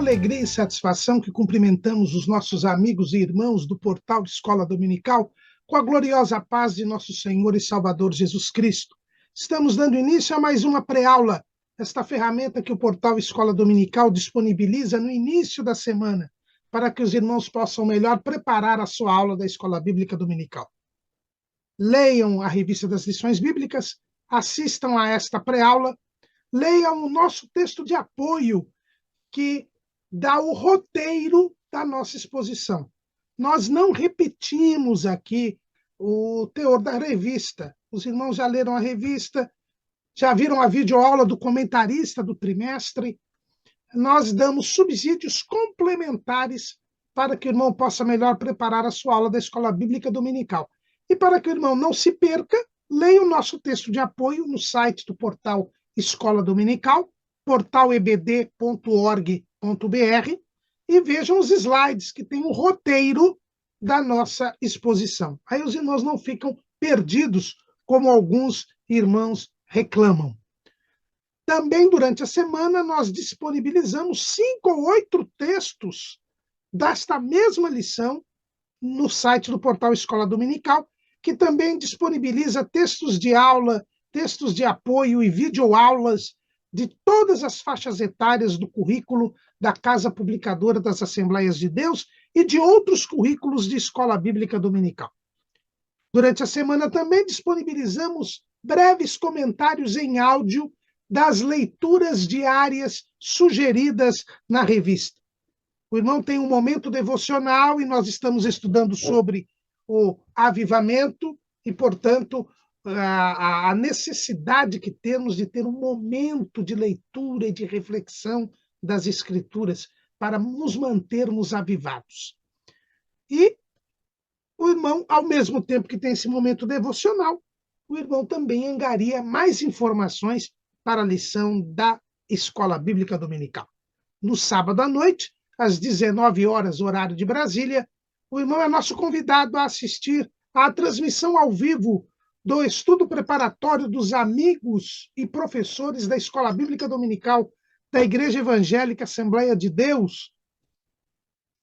alegria e satisfação que cumprimentamos os nossos amigos e irmãos do portal Escola Dominical com a gloriosa paz de nosso Senhor e Salvador Jesus Cristo. Estamos dando início a mais uma pré-aula, esta ferramenta que o portal Escola Dominical disponibiliza no início da semana, para que os irmãos possam melhor preparar a sua aula da Escola Bíblica Dominical. Leiam a revista das lições bíblicas, assistam a esta pré-aula, leiam o nosso texto de apoio, que dá o roteiro da nossa exposição. Nós não repetimos aqui o teor da revista. Os irmãos já leram a revista, já viram a videoaula do comentarista do trimestre. Nós damos subsídios complementares para que o irmão possa melhor preparar a sua aula da Escola Bíblica Dominical. E para que o irmão não se perca, leia o nosso texto de apoio no site do portal Escola Dominical, portalebd.org.br, e vejam os slides que tem o roteiro da nossa exposição. Aí os irmãos não ficam perdidos, como alguns irmãos reclamam. Também, durante a semana, nós disponibilizamos 5 ou 8 textos desta mesma lição no site do portal Escola Dominical, que também disponibiliza textos de aula, textos de apoio e videoaulas de todas as faixas etárias do currículo da Casa Publicadora das Assembleias de Deus e de outros currículos de Escola Bíblica Dominical. Durante a semana também disponibilizamos breves comentários em áudio das leituras diárias sugeridas na revista. O irmão tem um momento devocional e nós estamos estudando sobre o avivamento e, portanto, a necessidade que temos de ter um momento de leitura e de reflexão das Escrituras para nos mantermos avivados. E o irmão, ao mesmo tempo que tem esse momento devocional, o irmão também angaria mais informações para a lição da Escola Bíblica Dominical. No sábado à noite, às 19 horas, horário de Brasília, o irmão é nosso convidado a assistir à transmissão ao vivo do estudo preparatório dos amigos e professores da Escola Bíblica Dominical da Igreja Evangélica Assembleia de Deus,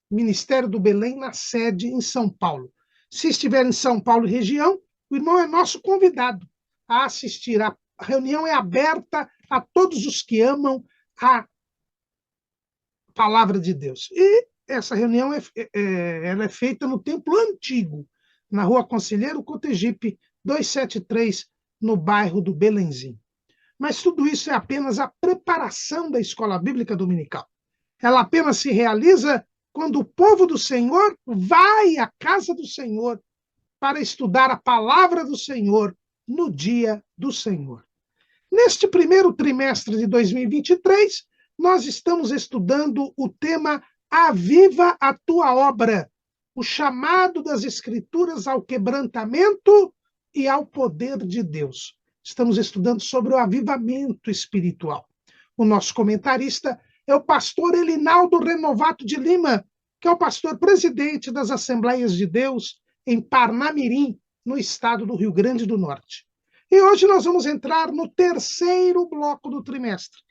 Ministério do Belém, na sede em São Paulo. Se estiver em São Paulo e região, o irmão é nosso convidado a assistir. A reunião é aberta a todos os que amam a Palavra de Deus. E essa reunião ela é feita no Templo Antigo, na Rua Conselheiro Cotegipe, 273, no bairro do Belenzinho. Mas tudo isso é apenas a preparação da Escola Bíblica Dominical. Ela apenas se realiza quando o povo do Senhor vai à casa do Senhor para estudar a palavra do Senhor no dia do Senhor. Neste primeiro trimestre de 2023, nós estamos estudando o tema Aviva a Tua Obra, o chamado das Escrituras ao quebrantamento e ao poder de Deus. Estamos estudando sobre o avivamento espiritual. O nosso comentarista é o pastor Elinaldo Renovato de Lima, que é o pastor presidente das Assembleias de Deus em Parnamirim, no estado do Rio Grande do Norte. E hoje nós vamos entrar no terceiro bloco do trimestre,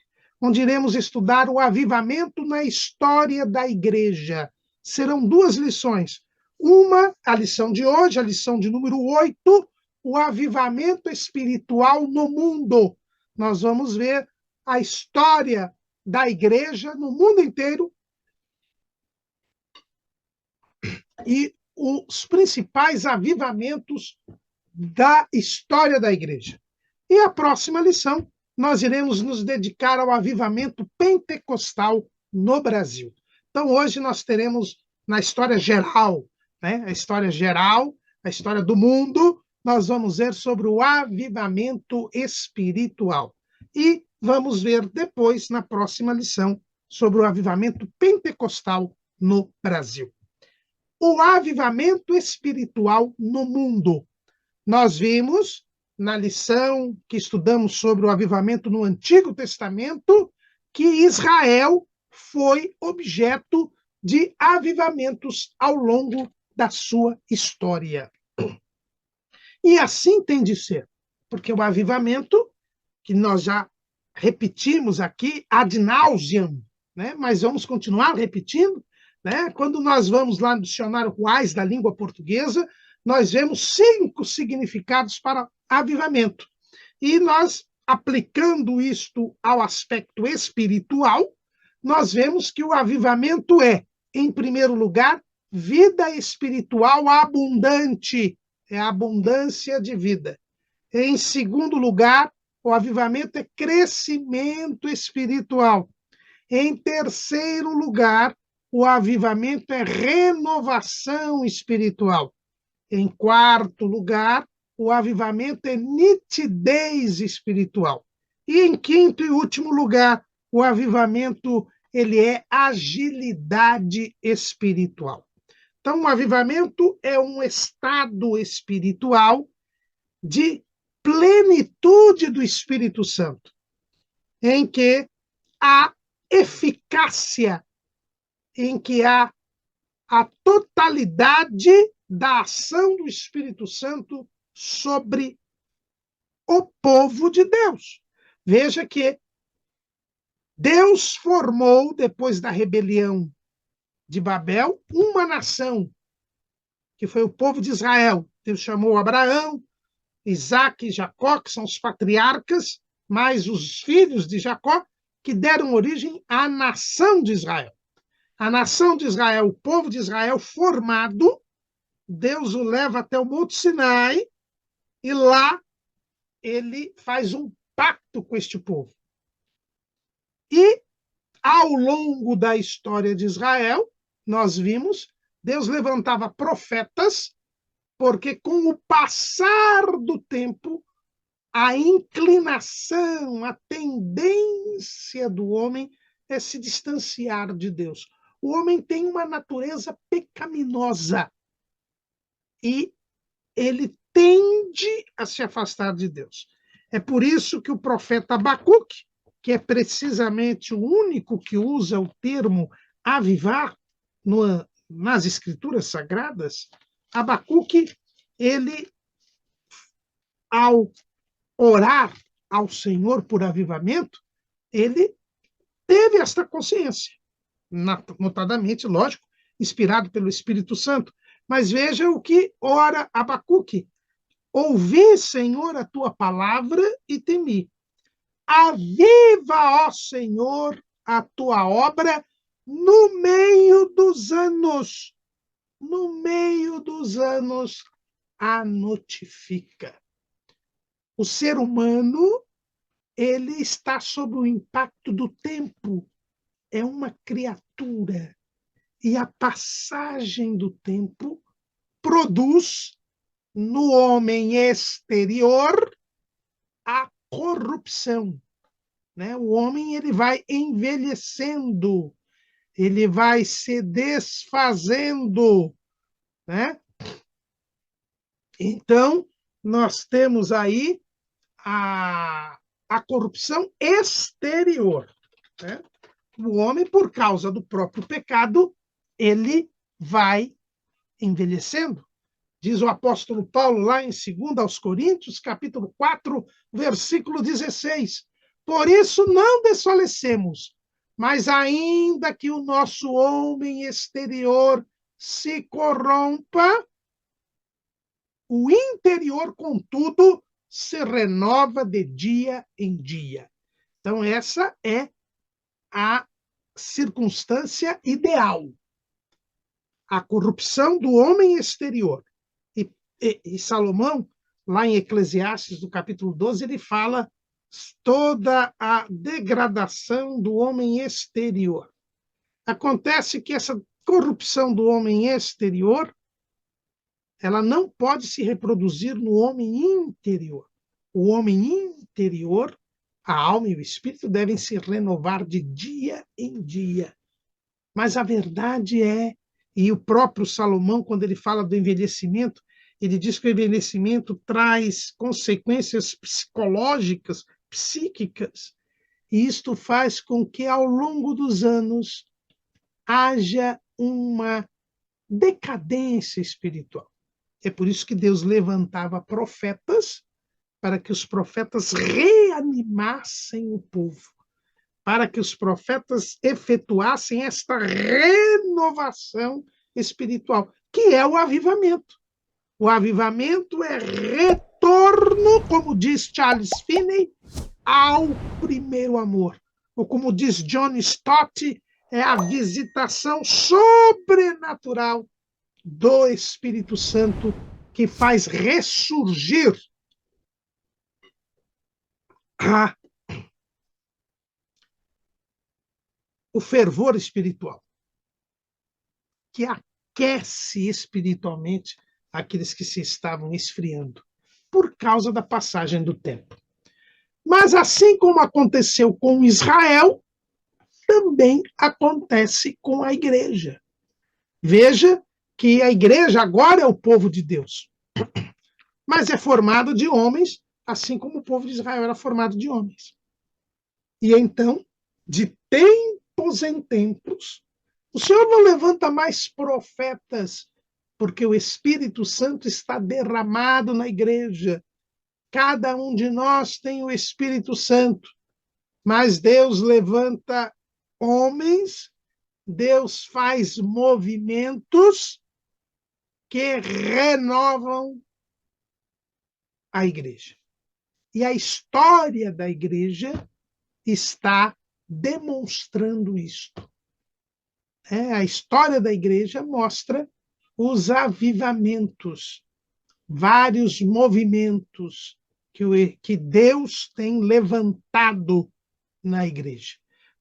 onde iremos estudar o avivamento na história da igreja. Serão 2 lições. Uma, a lição de hoje, a lição de número 8, o avivamento espiritual no mundo. Nós vamos ver a história da igreja no mundo inteiro e os principais avivamentos da história da igreja. E a próxima lição, nós iremos nos dedicar ao avivamento pentecostal no Brasil. Então, hoje nós teremos, na história geral, a história geral, a história do mundo, nós vamos ver sobre o avivamento espiritual. E vamos ver depois, na próxima lição, sobre o avivamento pentecostal no Brasil. O avivamento espiritual no mundo. Nós vimos, na lição que estudamos sobre o avivamento no Antigo Testamento, que Israel foi objeto de avivamentos ao longo da sua história. E assim tem de ser, porque o avivamento, que nós já repetimos aqui, ad nauseam, né? Mas vamos continuar repetindo, né? Quando nós vamos lá no dicionário Wise da língua portuguesa, nós vemos 5 significados para avivamento. E nós, aplicando isto ao aspecto espiritual, nós vemos que o avivamento é, em primeiro lugar, vida espiritual abundante, é a abundância de vida. Em segundo lugar, o avivamento é crescimento espiritual. Em terceiro lugar, o avivamento é renovação espiritual. Em quarto lugar, o avivamento é nitidez espiritual. E em quinto e último lugar, o avivamento ele é agilidade espiritual. Então, o avivamento é um estado espiritual de plenitude do Espírito Santo, em que há eficácia, em que há a totalidade da ação do Espírito Santo sobre o povo de Deus. Veja que Deus formou, depois da rebelião de Babel, uma nação, que foi o povo de Israel. Deus chamou Abraão, Isaac e Jacó, que são os patriarcas, mais os filhos de Jacó, que deram origem à nação de Israel. A nação de Israel, o povo de Israel formado, Deus o leva até o Monte Sinai e lá ele faz um pacto com este povo. E ao longo da história de Israel, nós vimos, Deus levantava profetas, porque com o passar do tempo, a inclinação, a tendência do homem é se distanciar de Deus. O homem tem uma natureza pecaminosa e ele tende a se afastar de Deus. É por isso que o profeta Abacuque, que é precisamente o único que usa o termo avivar nas escrituras sagradas, Abacuque, ele, ao orar ao Senhor por avivamento, ele teve esta consciência, notadamente, lógico, inspirado pelo Espírito Santo. Mas veja o que ora Abacuque: ouvi, Senhor, a tua palavra e temi. Aviva, ó Senhor, a tua obra no meio dos anos. No meio dos anos a notifica. O ser humano, ele está sob o impacto do tempo. É uma criatura. E a passagem do tempo produz no homem exterior a corrupção, né? O homem ele vai envelhecendo, ele vai se desfazendo, né? Então, nós temos aí a corrupção exterior, né? O homem, por causa do próprio pecado, ele vai envelhecendo. Diz o apóstolo Paulo lá em 2 Coríntios, capítulo 4, versículo 16. Por isso não desfalecemos, mas ainda que o nosso homem exterior se corrompa, o interior, contudo, se renova de dia em dia. Então, essa é a circunstância ideal. A corrupção do homem exterior. E Salomão, lá em Eclesiastes, no capítulo 12, ele fala toda a degradação do homem exterior. Acontece que essa corrupção do homem exterior, ela não pode se reproduzir no homem interior. O homem interior, a alma e o espírito devem se renovar de dia em dia. Mas a verdade é, e o próprio Salomão, quando ele fala do envelhecimento, ele diz que o envelhecimento traz consequências psicológicas, psíquicas, e isto faz com que, ao longo dos anos, haja uma decadência espiritual. É por isso que Deus levantava profetas, para que os profetas reanimassem o povo, para que os profetas efetuassem esta renovação espiritual, que é o avivamento. O avivamento é retorno, como diz Charles Finney, ao primeiro amor. Ou como diz John Stott, é a visitação sobrenatural do Espírito Santo que faz ressurgir o fervor espiritual, que aquece espiritualmente aqueles que se estavam esfriando, por causa da passagem do tempo. Mas assim como aconteceu com Israel, também acontece com a igreja. Veja que a igreja agora é o povo de Deus, mas é formado de homens, assim como o povo de Israel era formado de homens. E então, de tempos em tempos, o Senhor não levanta mais profetas, porque o Espírito Santo está derramado na igreja. Cada um de nós tem o Espírito Santo, mas Deus levanta homens, Deus faz movimentos que renovam a igreja. E a história da igreja está demonstrando isto. A história da igreja mostra os avivamentos, vários movimentos que Deus tem levantado na igreja.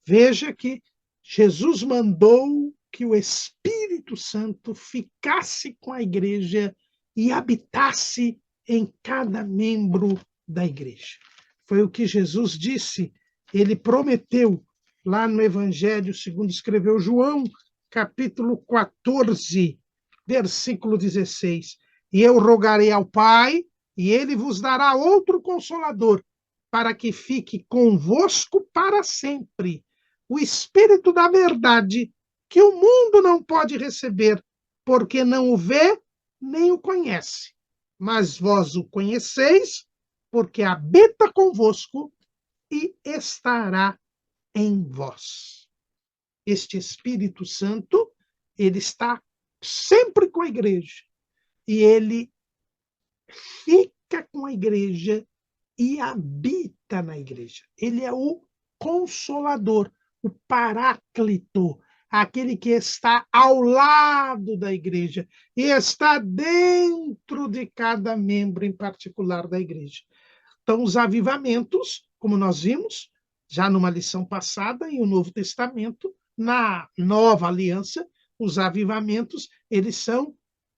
Veja que Jesus mandou que o Espírito Santo ficasse com a igreja e habitasse em cada membro da igreja. Foi o que Jesus disse, ele prometeu lá no Evangelho, segundo escreveu João, capítulo 14, versículo 16. E eu rogarei ao Pai, e ele vos dará outro consolador, para que fique convosco para sempre. O Espírito da verdade, que o mundo não pode receber, porque não o vê nem o conhece. Mas vós o conheceis, porque habita convosco e estará em vós. Este Espírito Santo, ele está sempre com a igreja. E ele fica com a igreja e habita na igreja. Ele é o consolador, o paráclito, aquele que está ao lado da igreja e está dentro de cada membro em particular da igreja. Então, os avivamentos, como nós vimos, já numa lição passada, em o Novo Testamento, na Nova Aliança, os avivamentos, eles são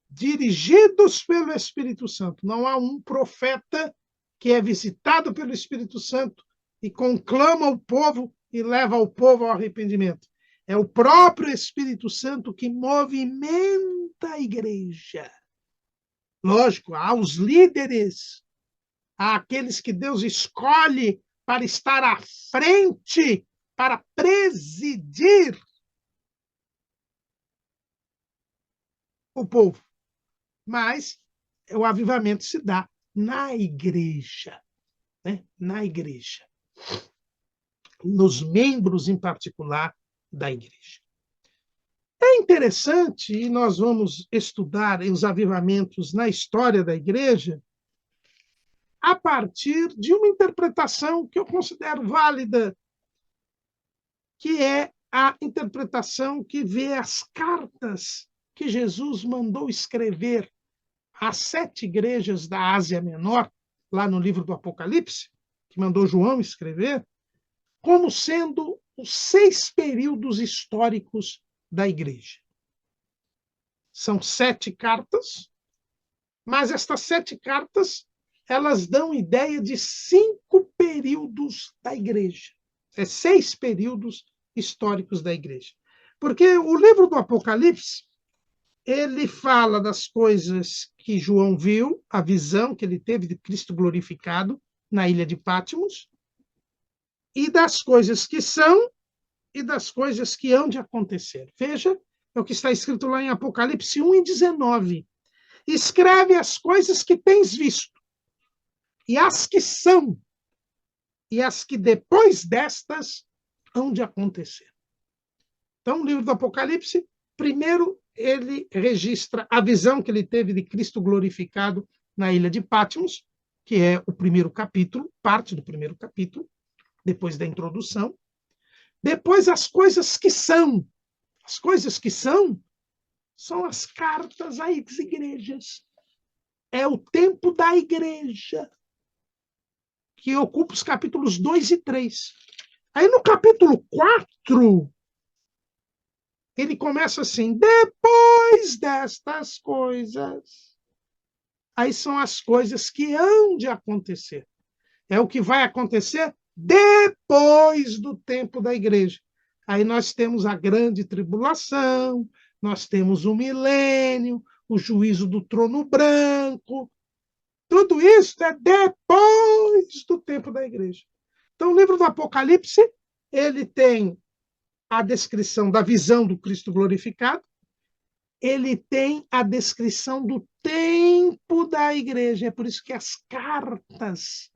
dirigidos pelo Espírito Santo. Não há um profeta que é visitado pelo Espírito Santo e conclama o povo e leva o povo ao arrependimento. É o próprio Espírito Santo que movimenta a igreja. Lógico, há os líderes, há aqueles que Deus escolhe para estar à frente, para presidir o povo. Mas o avivamento se dá na igreja, né? Na igreja. Nos membros, em particular, da igreja. É interessante, e nós vamos estudar os avivamentos na história da igreja, a partir de uma interpretação que eu considero válida, que é a interpretação que vê as cartas que Jesus mandou escrever às 7 igrejas da Ásia Menor, lá no livro do Apocalipse, que mandou João escrever, como sendo os 6 períodos históricos da igreja. São 7 cartas, mas estas 7 cartas, elas dão ideia de 5 períodos da igreja. 6 períodos históricos da igreja. Porque o livro do Apocalipse, ele fala das coisas que João viu, a visão que ele teve de Cristo glorificado na ilha de Patmos, e das coisas que são e das coisas que hão de acontecer. Veja, é o que está escrito lá em Apocalipse 1:19. Escreve as coisas que tens visto, e as que são, e as que depois destas hão de acontecer. Então, o livro do Apocalipse, primeiro, ele registra a visão que ele teve de Cristo glorificado na ilha de Patmos, que é o primeiro capítulo, parte do primeiro capítulo, depois da introdução. Depois, as coisas que são. As coisas que são as cartas às igrejas. É o tempo da igreja, que ocupa os capítulos 2 e 3. Aí, no capítulo 4, ele começa assim: depois destas coisas. Aí são as coisas que hão de acontecer. É o que vai acontecer depois do tempo da igreja. Aí nós temos a grande tribulação, nós temos o milênio, o juízo do trono branco. Tudo isso é depois do tempo da igreja. Então, o livro do Apocalipse, ele tem a descrição da visão do Cristo glorificado, ele tem a descrição do tempo da igreja. É por isso que as cartas,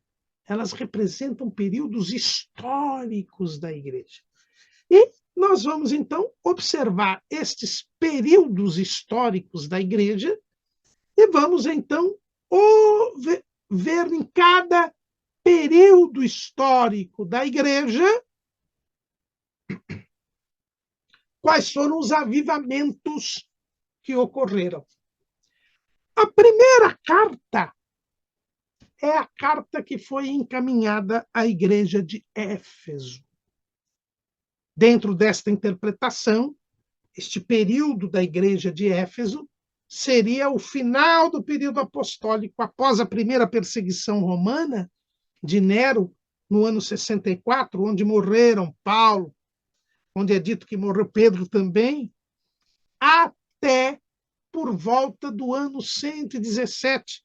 elas representam períodos históricos da igreja. E nós vamos, então, observar estes períodos históricos da igreja e vamos, então, ver em cada período histórico da igreja quais foram os avivamentos que ocorreram. A primeira carta é a carta que foi encaminhada à igreja de Éfeso. Dentro desta interpretação, este período da igreja de Éfeso seria o final do período apostólico após a primeira perseguição romana de Nero, no ano 64, onde morreram Paulo, onde é dito que morreu Pedro também, até por volta do ano 117,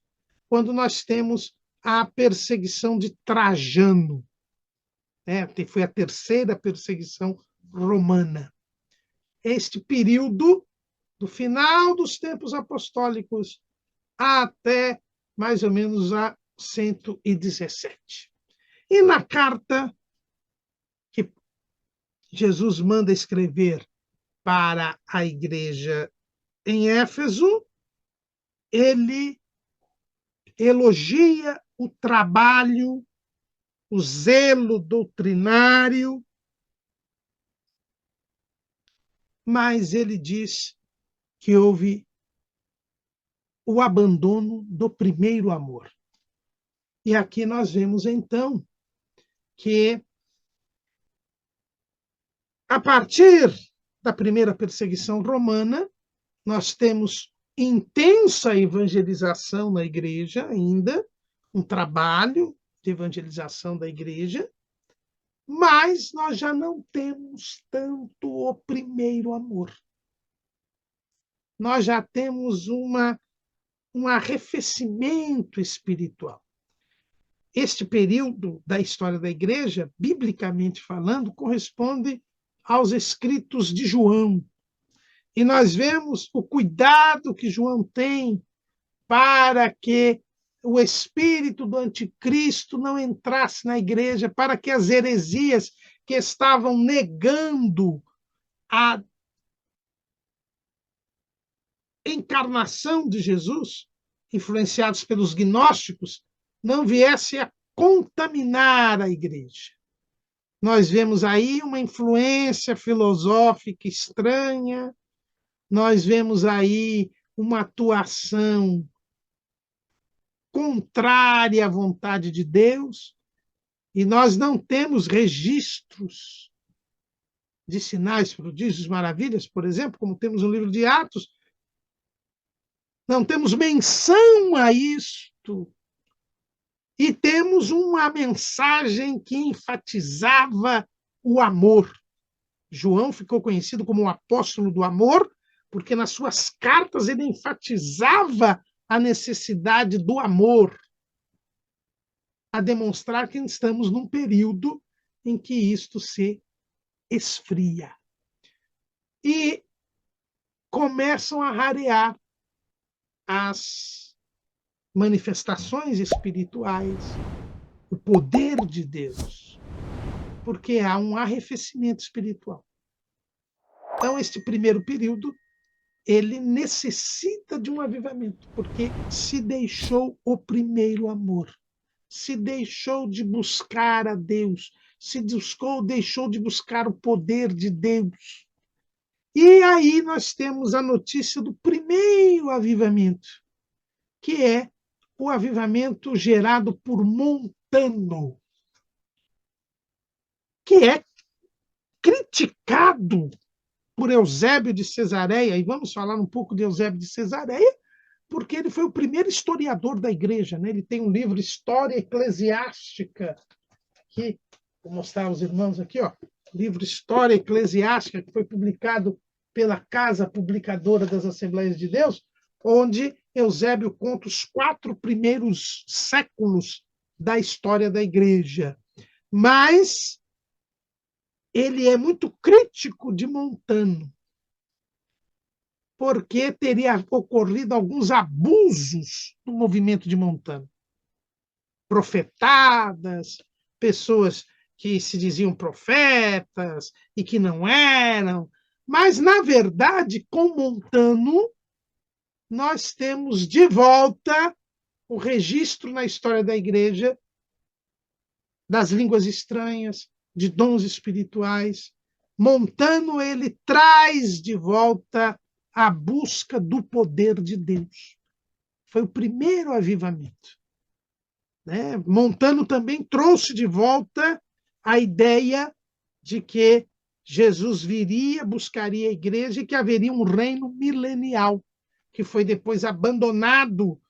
quando nós temos a perseguição de Trajano. Foi a terceira perseguição romana. Este período, do final dos tempos apostólicos até mais ou menos a 117. E na carta que Jesus manda escrever para a igreja em Éfeso, ele elogia o trabalho, o zelo doutrinário, mas ele diz que houve o abandono do primeiro amor. E aqui nós vemos, então, que a partir da primeira perseguição romana, nós temos intensa evangelização na igreja ainda, um trabalho de evangelização da igreja, mas nós já não temos tanto o primeiro amor. Nós já temos um arrefecimento espiritual. Este período da história da igreja, biblicamente falando, corresponde aos escritos de João. E nós vemos o cuidado que João tem para que o espírito do anticristo não entrasse na igreja, para que as heresias que estavam negando a encarnação de Jesus, influenciados pelos gnósticos, não viesse a contaminar a igreja. Nós vemos aí uma influência filosófica estranha, nós vemos aí uma atuação contrária à vontade de Deus, e nós não temos registros de sinais, prodígios, maravilhas, por exemplo, como temos no livro de Atos, não temos menção a isto. E temos uma mensagem que enfatizava o amor. João ficou conhecido como o apóstolo do amor, porque nas suas cartas ele enfatizava a necessidade do amor, a demonstrar que estamos num período em que isto se esfria. E começam a rarear as manifestações espirituais, o poder de Deus. porque há um arrefecimento espiritual. Então, este primeiro período, ele necessita de um avivamento, porque se deixou o primeiro amor, se deixou de buscar a Deus, deixou de buscar o poder de Deus. E aí nós temos a notícia do primeiro avivamento, que é o avivamento gerado por Montano, que é criticado por Eusébio de Cesareia, e vamos falar um pouco de Eusébio de Cesareia, porque ele foi o primeiro historiador da igreja, né? Ele tem um livro, História Eclesiástica, que vou mostrar aos irmãos aqui, ó, livro História Eclesiástica, que foi publicado pela Casa Publicadora das Assembleias de Deus, onde Eusébio conta os 4 primeiros séculos da história da igreja. Mas ele é muito crítico de Montano, porque teria ocorrido alguns abusos no movimento de Montano. Profetadas, pessoas que se diziam profetas e que não eram. Mas, na verdade, com Montano, nós temos de volta o registro na história da igreja das línguas estranhas, de dons espirituais. Montano, ele traz de volta a busca do poder de Deus. Foi o primeiro avivamento. Né? Montano também trouxe de volta a ideia de que Jesus viria, buscaria a igreja e que haveria um reino milenial, que foi depois abandonado,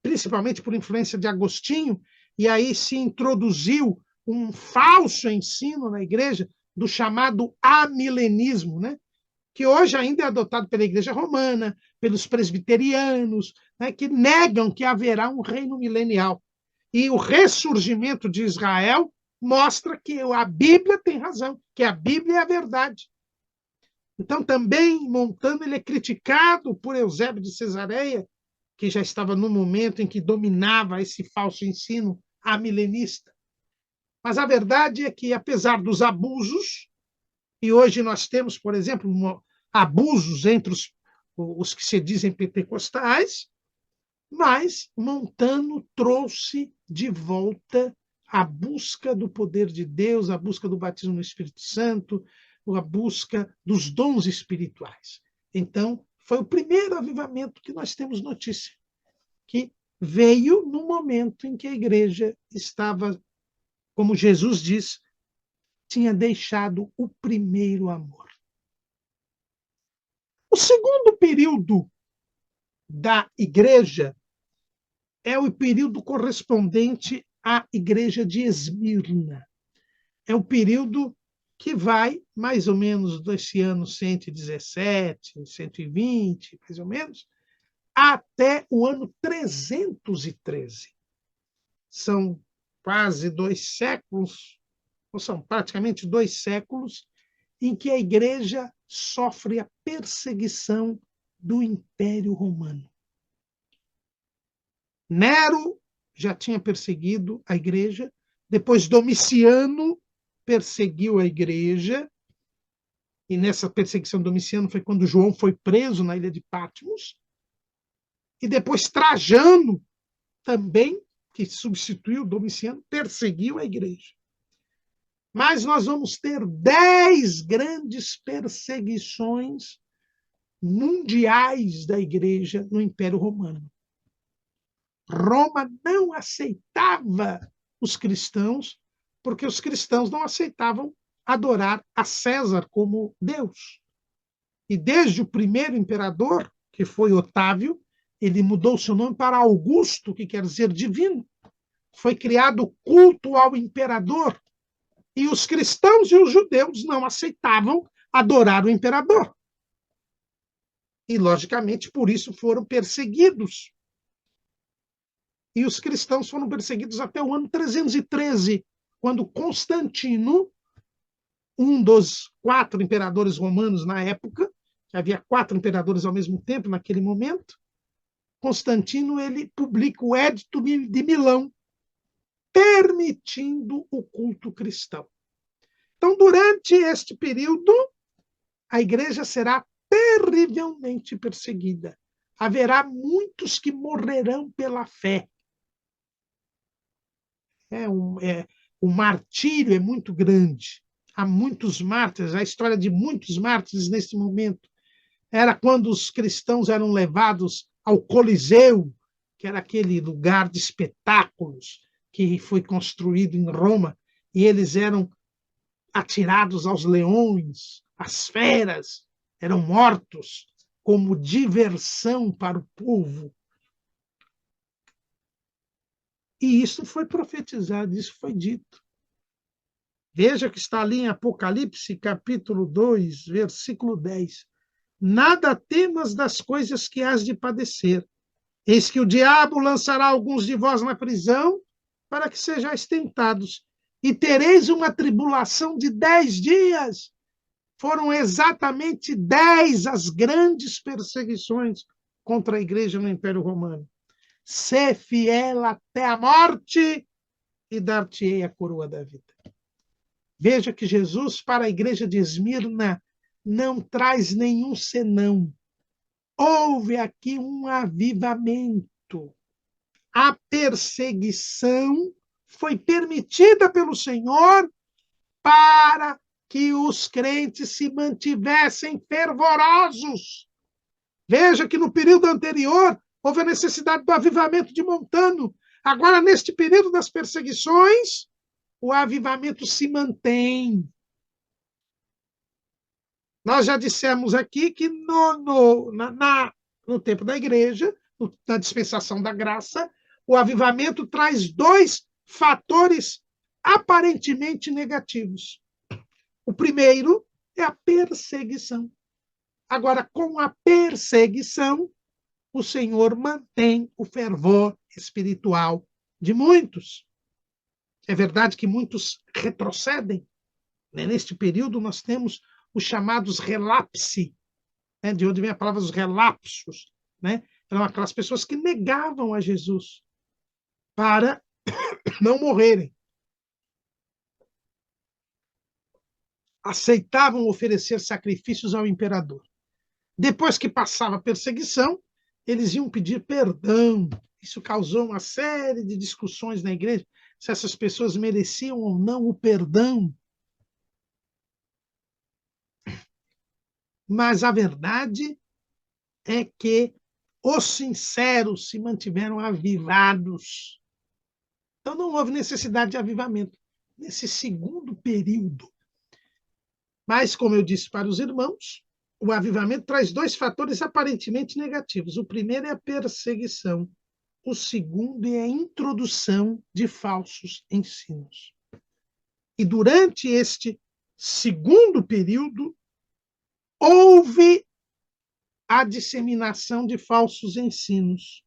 principalmente por influência de Agostinho, e aí se introduziu um falso ensino na igreja do chamado amilenismo, né? Que hoje ainda é adotado pela Igreja Romana, pelos presbiterianos, né? Que negam que haverá um reino milenial. E o ressurgimento de Israel mostra que a Bíblia tem razão, que a Bíblia é a verdade. Então, também, Montano, ele é criticado por Eusébio de Cesareia, que já estava no momento em que dominava esse falso ensino amilenista. Mas a verdade é que, apesar dos abusos, e hoje nós temos, por exemplo, abusos entre os que se dizem pentecostais, mas Montano trouxe de volta a busca do poder de Deus, a busca do batismo no Espírito Santo, a busca dos dons espirituais. Então, foi o primeiro avivamento que nós temos notícia, que veio no momento em que a igreja estava, como Jesus diz, tinha deixado o primeiro amor. O segundo período da igreja é o período correspondente à igreja de Esmirna. É o período que vai mais ou menos desse ano 117, 120, mais ou menos, até o ano 313. São quase 2 séculos, ou são praticamente 2 séculos, em que a igreja sofre a perseguição do Império Romano. Nero já tinha perseguido a igreja, depois Domiciano perseguiu a igreja, e nessa perseguição de Domiciano foi quando João foi preso na ilha de Patmos, e depois Trajano também, que substituiu Domiciano, perseguiu a igreja. Mas nós vamos ter 10 grandes perseguições mundiais da igreja no Império Romano. Roma não aceitava os cristãos, porque os cristãos não aceitavam adorar a César como Deus. E desde o primeiro imperador, que foi Otávio, ele mudou seu nome para Augusto, que quer dizer divino. Foi criado o culto ao imperador. E os cristãos e os judeus não aceitavam adorar o imperador. E, logicamente, por isso foram perseguidos. E os cristãos foram perseguidos até o ano 313, quando Constantino, um dos 4 imperadores romanos na época, que havia 4 imperadores ao mesmo tempo naquele momento, Constantino ele publica o Édito de Milão, permitindo o culto cristão. Então, durante este período, a igreja será terrivelmente perseguida. Haverá muitos que morrerão pela fé. O martírio é muito grande. Há muitos mártires, a história de muitos mártires nesse momento era quando os cristãos eram levados ao Coliseu, que era aquele lugar de espetáculos que foi construído em Roma, e eles eram atirados aos leões, às feras, eram mortos como diversão para o povo. E isso foi profetizado, isso foi dito. Veja que está ali em Apocalipse, capítulo 2, versículo 10. Nada temas das coisas que hás de padecer. Eis que o diabo lançará alguns de vós na prisão, para que sejais tentados, e tereis uma tribulação de 10 dias. Foram exatamente 10 as grandes perseguições contra a igreja no Império Romano. Sê fiel até a morte, e dar-te-ei a coroa da vida. Veja que Jesus, para a igreja de Esmirna, não traz nenhum senão. Houve aqui um avivamento. A perseguição foi permitida pelo Senhor para que os crentes se mantivessem fervorosos. Veja que no período anterior houve a necessidade do avivamento de Montano. Agora, neste período das perseguições, o avivamento se mantém. Nós já dissemos aqui que no tempo da igreja, na dispensação da graça, o avivamento traz 2 fatores aparentemente negativos. O primeiro é a perseguição. Agora, com a perseguição, o Senhor mantém o fervor espiritual de muitos. É verdade que muitos retrocedem. Neste período, nós temos os chamados relapse, de onde vem a palavra os relapsos. Eram aquelas pessoas que negavam a Jesus para não morrerem. Aceitavam oferecer sacrifícios ao imperador. Depois que passava a perseguição, eles iam pedir perdão. Isso causou uma série de discussões na igreja, se essas pessoas mereciam ou não o perdão. Mas a verdade é que os sinceros se mantiveram avivados. Então não houve necessidade de avivamento nesse segundo período. Mas, como eu disse para os irmãos, o avivamento traz 2 fatores aparentemente negativos. O primeiro é a perseguição. O segundo é a introdução de falsos ensinos. E durante este segundo período, houve a disseminação de falsos ensinos.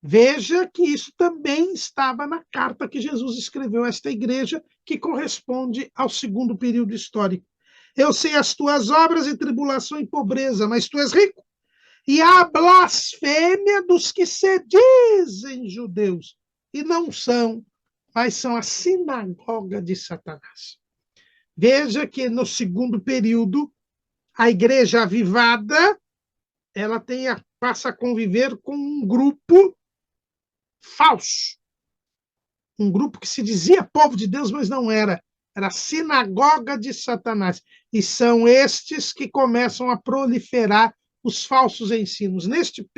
Veja que isso também estava na carta que Jesus escreveu a esta igreja, que corresponde ao segundo período histórico. Eu sei as tuas obras e tribulação e pobreza, mas tu és rico. E a blasfêmia dos que se dizem judeus, e não são, mas são a sinagoga de Satanás. Veja que no segundo período, a igreja avivada, ela passa a conviver com um grupo falso. Um grupo que se dizia povo de Deus, mas não era. Era a sinagoga de Satanás. E são estes que começam a proliferar os falsos ensinos. Neste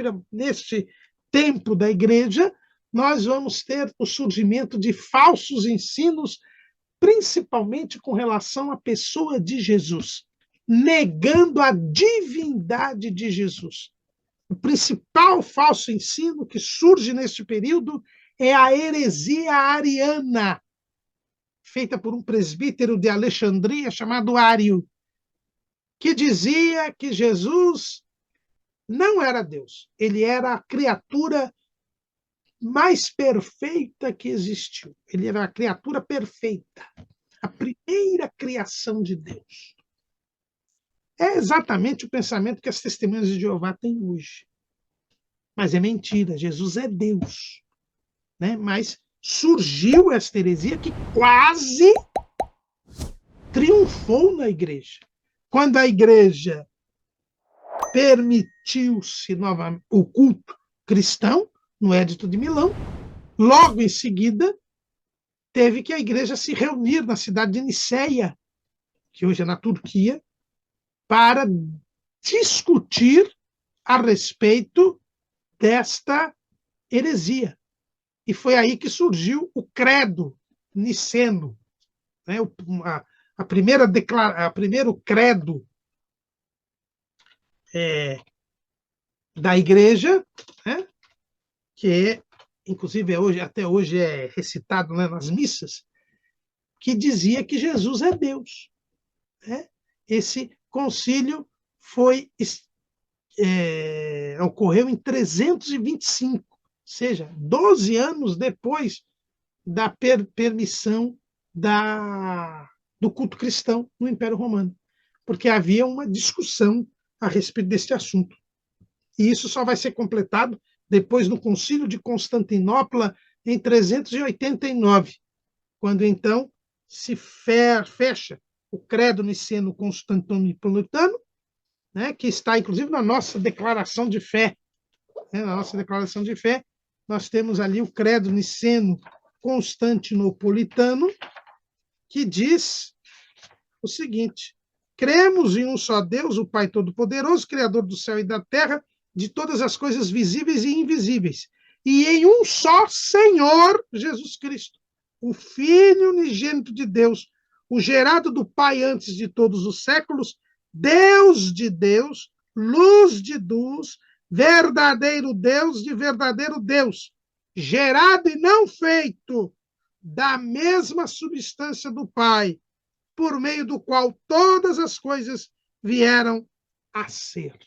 tempo da igreja, nós vamos ter o surgimento de falsos ensinos, principalmente com relação à pessoa de Jesus, negando a divindade de Jesus. O principal falso ensino que surge neste período é a heresia ariana, feita por um presbítero de Alexandria chamado Ário, que dizia que Jesus não era Deus, ele era a criatura mais perfeita que existiu. Ele era a criatura perfeita, a primeira criação de Deus. É exatamente o pensamento que as testemunhas de Jeová têm hoje. Mas é mentira, Jesus é Deus. Mas surgiu esta heresia que quase triunfou na igreja. Quando a igreja permitiu-se novamente o culto cristão, no Edito de Milão, logo em seguida, teve que a igreja se reunir na cidade de Niceia, que hoje é na Turquia, para discutir a respeito desta heresia. E foi aí que surgiu o credo niceno, né? A primeiro credo da igreja, né? Que inclusive até hoje é recitado, né, nas missas, que dizia que Jesus é Deus. Né? Esse concílio ocorreu em 325, ou seja, 12 anos depois da permissão do culto cristão no Império Romano, porque havia uma discussão a respeito deste assunto. E isso só vai ser completado depois no Concílio de Constantinopla, em 389, quando então se fecha o credo niceno-constantinopolitano, né, que está inclusive na nossa declaração de fé. Né, na nossa declaração de fé, nós temos ali o credo niceno-constantinopolitano, que diz o seguinte: cremos em um só Deus, o Pai Todo-Poderoso, Criador do céu e da terra, de todas as coisas visíveis e invisíveis, e em um só Senhor Jesus Cristo, o Filho unigênito de Deus, o gerado do Pai antes de todos os séculos, Deus de Deus, luz de luz, verdadeiro Deus de verdadeiro Deus, gerado e não feito, da mesma substância do Pai, por meio do qual todas as coisas vieram a ser.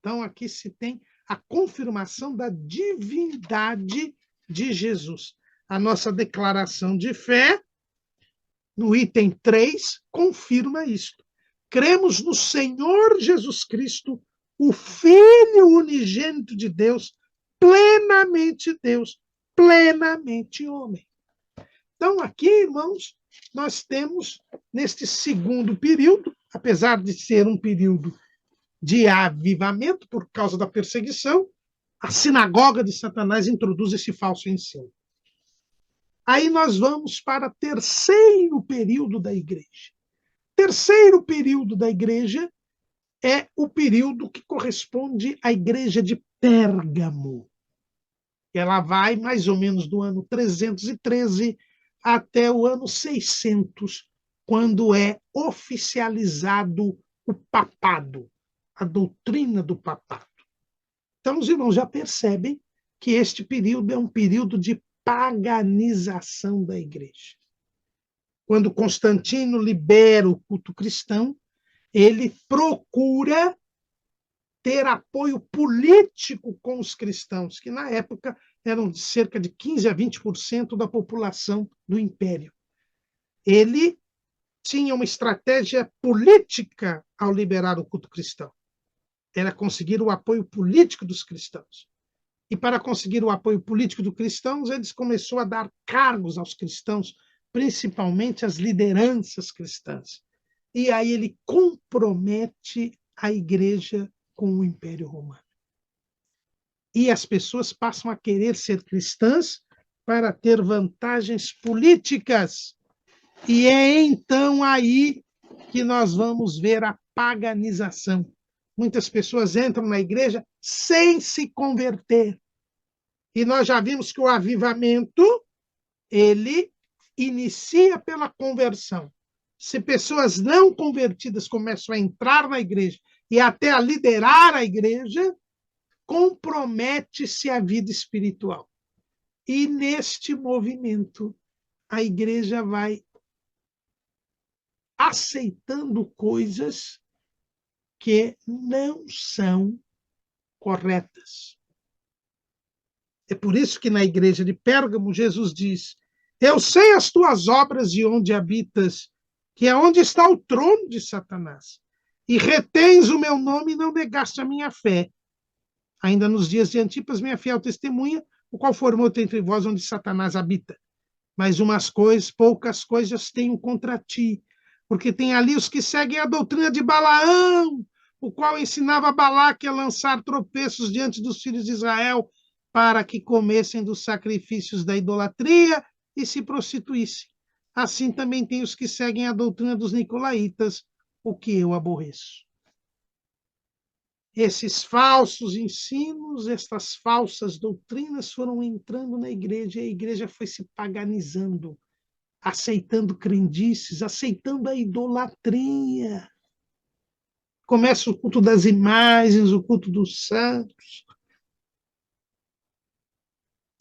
Então, aqui se tem a confirmação da divindade de Jesus. A nossa declaração de fé, no item 3, confirma isto. Cremos no Senhor Jesus Cristo, o Filho unigênito de Deus, plenamente homem. Então, aqui, irmãos, nós temos, neste segundo período, apesar de ser um período de avivamento por causa da perseguição, a sinagoga de Satanás introduz esse falso ensino. Aí nós vamos para o terceiro período da igreja. Terceiro período da igreja é o período que corresponde à igreja de Pérgamo. Ela vai mais ou menos do ano 313 até o ano 600, quando é oficializado o papado, a doutrina do papado. Então, os irmãos já percebem que este período é um período de paganização da igreja. Quando Constantino libera o culto cristão, ele procura ter apoio político com os cristãos, que na época eram de cerca de 15 a 20% da população do império. Ele tinha uma estratégia política ao liberar o culto cristão. Era conseguir o apoio político dos cristãos. E para conseguir o apoio político dos cristãos, eles começou a dar cargos aos cristãos, principalmente às lideranças cristãs. E aí ele compromete a igreja com o Império Romano. E as pessoas passam a querer ser cristãs para ter vantagens políticas. E é então aí que nós vamos ver a paganização. Muitas pessoas entram na igreja sem se converter. E nós já vimos que o avivamento, ele inicia pela conversão. Se pessoas não convertidas começam a entrar na igreja e até a liderar a igreja, compromete-se a vida espiritual. E neste movimento, a igreja vai aceitando coisas que não são corretas. É por isso que na igreja de Pérgamo, Jesus diz: eu sei as tuas obras e onde habitas, que é onde está o trono de Satanás. E retens o meu nome e não negaste a minha fé. Ainda nos dias de Antipas, minha fiel testemunha, o qual formou entre vós onde Satanás habita. mas poucas coisas tenho contra ti, porque tem ali os que seguem a doutrina de Balaão, o qual ensinava Balaque a lançar tropeços diante dos filhos de Israel, para que comessem dos sacrifícios da idolatria e se prostituíssem. Assim também tem os que seguem a doutrina dos nicolaítas, o que eu aborreço. Esses falsos ensinos, estas falsas doutrinas foram entrando na igreja, e a igreja foi se paganizando, aceitando crendices, aceitando a idolatria. Começa o culto das imagens, o culto dos santos.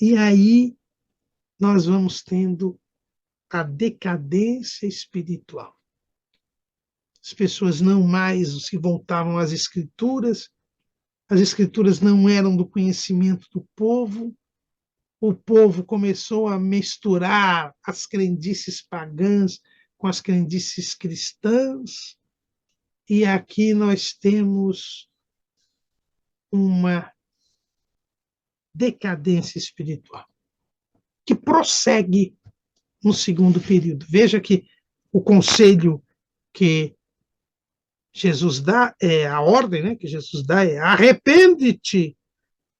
E aí nós vamos tendo a decadência espiritual. As pessoas não mais se voltavam às escrituras, as escrituras não eram do conhecimento do povo, o povo começou a misturar as crendices pagãs com as crendices cristãs, e aqui nós temos uma decadência espiritual que prossegue no segundo período. Veja que o conselho que Jesus dá, a ordem, né, que Jesus dá é: arrepende-te,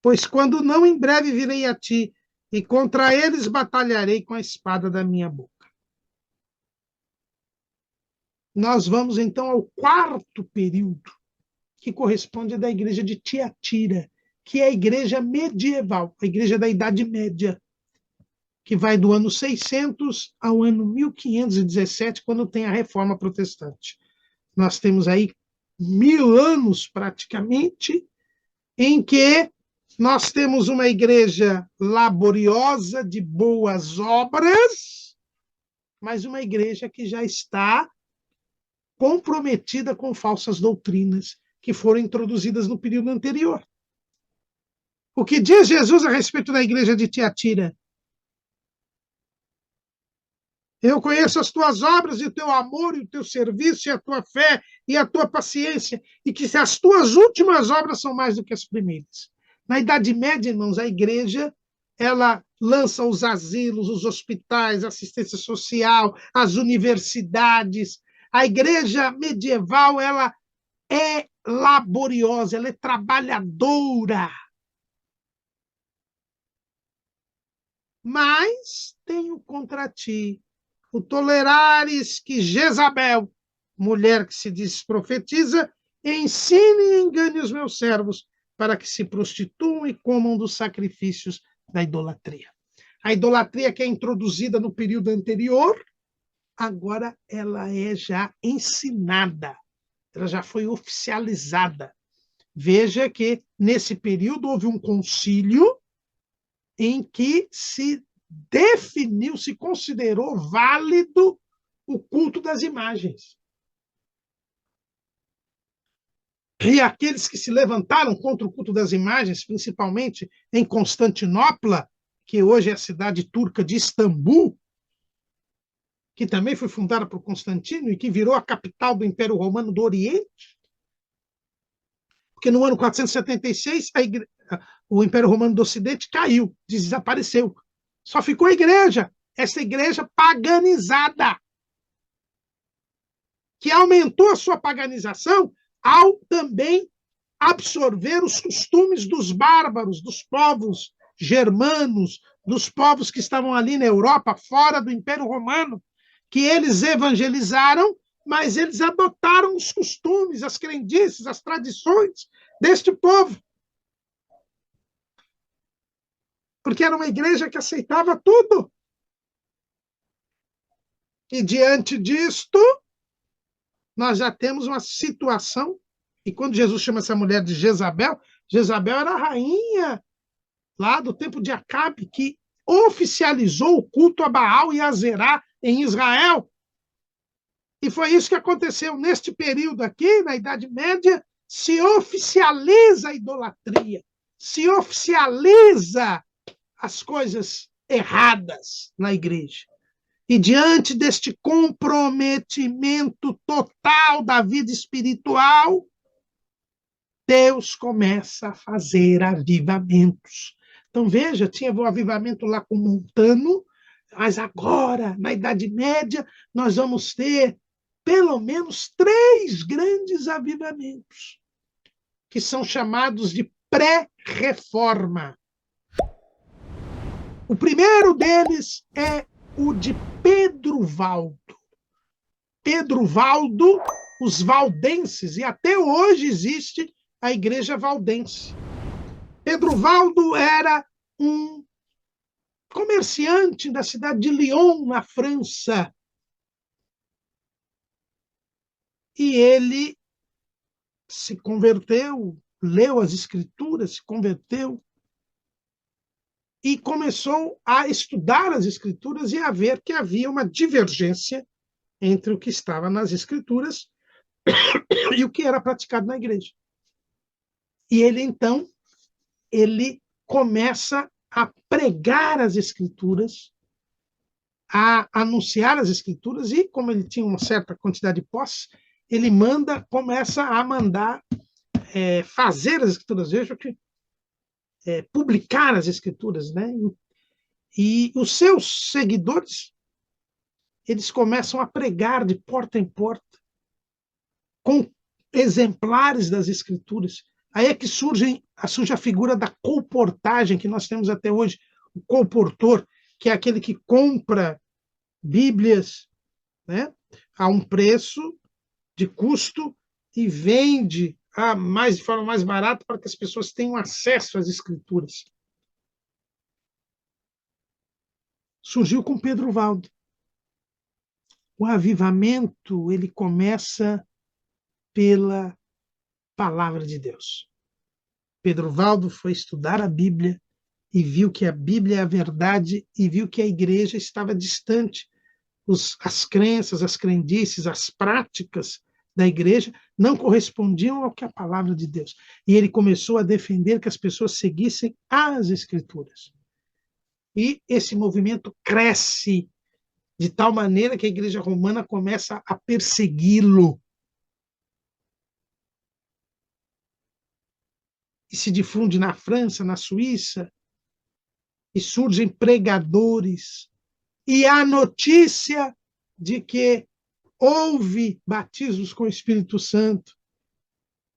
pois quando não, em breve virei a ti, e contra eles batalharei com a espada da minha boca. Nós vamos então ao quarto período, que corresponde à da igreja de Tiatira, que é a igreja medieval, a igreja da Idade Média, que vai do ano 600 ao ano 1517, quando tem a Reforma Protestante. Nós temos aí 1000 anos, praticamente, em que nós temos uma igreja laboriosa, de boas obras, mas uma igreja que já está comprometida com falsas doutrinas que foram introduzidas no período anterior. O que diz Jesus a respeito da igreja de Tiatira? Eu conheço as tuas obras e o teu amor e o teu serviço e a tua fé e a tua paciência, e que as tuas últimas obras são mais do que as primeiras. Na Idade Média, irmãos, a igreja ela lança os asilos, os hospitais, a assistência social, as universidades. A igreja medieval ela é laboriosa, ela é trabalhadora. Mas tenho contra ti o tolerares que Jezabel, mulher que se diz profetiza, ensine e engane os meus servos para que se prostituam e comam dos sacrifícios da idolatria. A idolatria que é introduzida no período anterior, agora ela é já ensinada, ela já foi oficializada. Veja que nesse período houve um concílio em que se definiu, se considerou válido o culto das imagens. E aqueles que se levantaram contra o culto das imagens, principalmente em Constantinopla, que hoje é a cidade turca de Istambul, que também foi fundada por Constantino e que virou a capital do Império Romano do Oriente, porque no ano 476 o Império Romano do Ocidente caiu, desapareceu. Só ficou a igreja, essa igreja paganizada, que aumentou a sua paganização ao também absorver os costumes dos bárbaros, dos povos germanos, dos povos que estavam ali na Europa, fora do Império Romano, que eles evangelizaram, mas eles adotaram os costumes, as crendices, as tradições deste povo. Porque era uma igreja que aceitava tudo. E diante disto, nós já temos uma situação, e quando Jesus chama essa mulher de Jezabel, Jezabel era a rainha lá do tempo de Acabe, que oficializou o culto a Baal e a Zerá em Israel. E foi isso que aconteceu neste período aqui, na Idade Média, se oficializa a idolatria, se oficializa as coisas erradas na igreja. E diante deste comprometimento total da vida espiritual, Deus começa a fazer avivamentos. Então, veja, tinha o avivamento lá com Montano, Mas agora, na Idade Média, nós vamos ter pelo menos 3 grandes avivamentos, que são chamados de pré-reforma. O primeiro deles é o de Pedro Valdo. Pedro Valdo, os valdenses, e até hoje existe a Igreja Valdense. Pedro Valdo era um comerciante da cidade de Lyon, na França. E ele se converteu, leu as Escrituras, se converteu e começou a estudar as Escrituras e a ver que havia uma divergência entre o que estava nas Escrituras e o que era praticado na igreja. E ele, então, ele começa a pregar as Escrituras, a anunciar as Escrituras, e como ele tinha uma certa quantidade de posse, ele começa a mandar fazer as Escrituras, veja que publicar as Escrituras, né? E os seus seguidores, eles começam a pregar de porta em porta, com exemplares das Escrituras. Aí é que surge a figura da colportagem, que nós temos até hoje, o colportor, que é aquele que compra Bíblias, né, a um preço de custo e vende de forma mais barata para que as pessoas tenham acesso às Escrituras. Surgiu com Pedro Valdo. O avivamento, ele começa pela palavra de Deus. Pedro Valdo foi estudar a Bíblia e viu que a Bíblia é a verdade e viu que a igreja estava distante. As crenças, as crendices, as práticas da igreja não correspondiam ao que a palavra de Deus. E ele começou a defender que as pessoas seguissem as Escrituras. E esse movimento cresce de tal maneira que a igreja romana começa a persegui-lo. E se difunde na França, na Suíça, e surgem pregadores. E há notícia de que houve batismos com o Espírito Santo,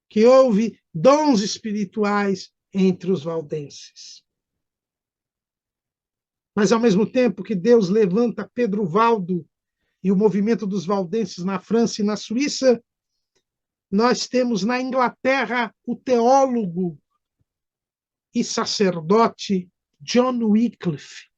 que houve dons espirituais entre os valdenses. Mas, ao mesmo tempo que Deus levanta Pedro Valdo e o movimento dos valdenses na França e na Suíça, nós temos na Inglaterra o teólogo e sacerdote John Wycliffe.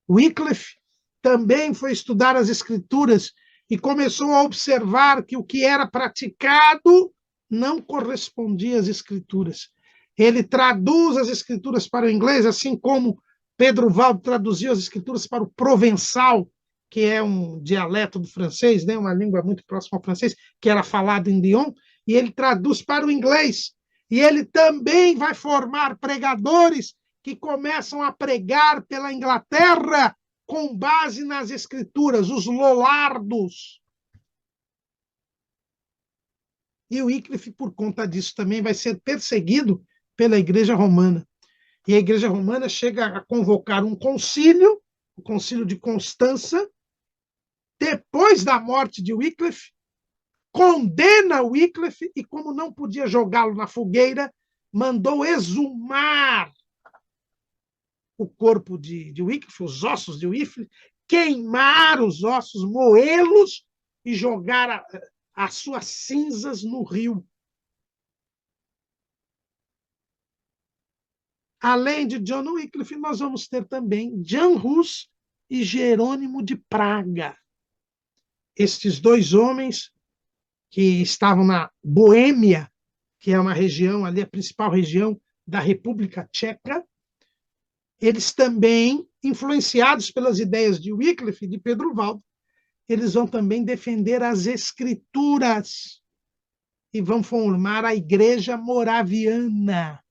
Wycliffe também foi estudar as Escrituras e começou a observar que o que era praticado não correspondia às Escrituras. Ele traduz as Escrituras para o inglês, assim como Pedro Valdo traduziu as Escrituras para o provençal, que é um dialeto do francês, né, uma língua muito próxima ao francês, que era falado em Lyon, e ele traduz para o inglês. E ele também vai formar pregadores que começam a pregar pela Inglaterra com base nas Escrituras, os lollardos. E o Wycliffe, por conta disso, também vai ser perseguido pela Igreja Romana. E a Igreja Romana chega a convocar um concílio, o Concílio de Constança, depois da morte de Wycliffe, condena Wycliffe e, como não podia jogá-lo na fogueira, mandou exumar o corpo de Wycliffe, os ossos de Wycliffe, queimar os ossos, moê-los e jogar as suas cinzas no rio. Além de John Wycliffe, nós vamos ter também Jan Hus e Jerônimo de Praga. Estes dois homens que estavam na Boêmia, que é uma região ali, a principal região da República Tcheca, eles também, influenciados pelas ideias de Wycliffe e de Pedro Valdo, eles vão também defender as Escrituras e vão formar a Igreja Moraviana.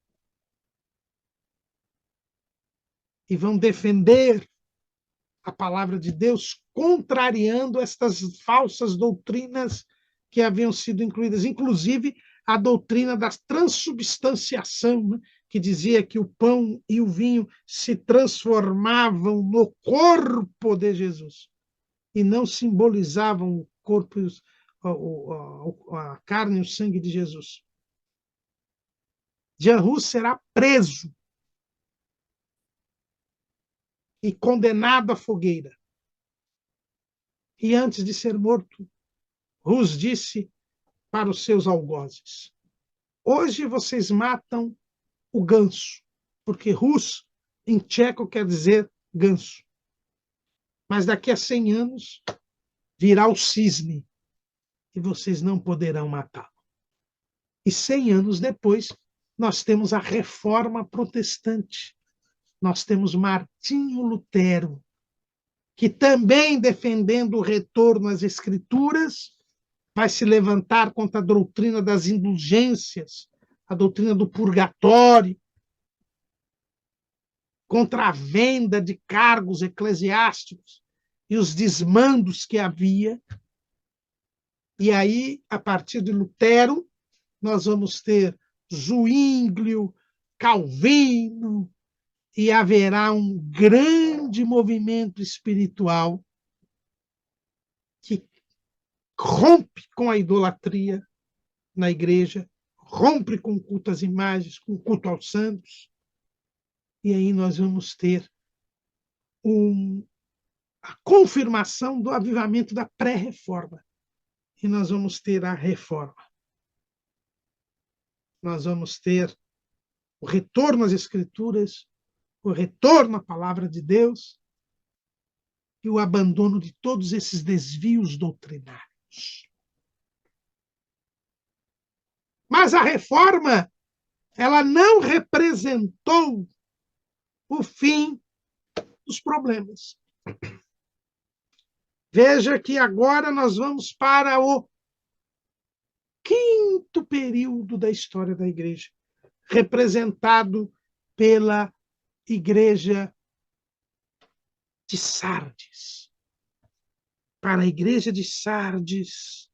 E vão defender a palavra de Deus, contrariando estas falsas doutrinas que haviam sido incluídas, inclusive a doutrina da transubstanciação, né? que dizia que o pão e o vinho se transformavam no corpo de Jesus e não simbolizavam o corpo, a carne e o sangue de Jesus. Jean Hus será preso e condenado à fogueira. E antes de ser morto, Hus disse para os seus algozes: hoje vocês matam o ganso, porque Rus em tcheco quer dizer ganso. Mas daqui a 100 anos virá o cisne e vocês não poderão matá-lo. E 100 anos depois, nós temos a Reforma Protestante. Nós temos Martinho Lutero, que também, defendendo o retorno às Escrituras, vai se levantar contra a doutrina das indulgências, a doutrina do purgatório, contra a venda de cargos eclesiásticos e os desmandos que havia. E aí, a partir de Lutero, nós vamos ter Zwinglio, Calvino, e haverá um grande movimento espiritual que rompe com a idolatria na igreja, rompe com o culto às imagens, com o culto aos santos. E aí nós vamos ter a confirmação do avivamento da pré-reforma. E nós vamos ter a reforma. Nós vamos ter o retorno às Escrituras, o retorno à palavra de Deus e o abandono de todos esses desvios doutrinários. Mas a reforma, ela não representou o fim dos problemas. Veja que agora nós vamos para o quinto período da história da igreja, representado pela igreja de Sardes. Para a igreja de Sardes,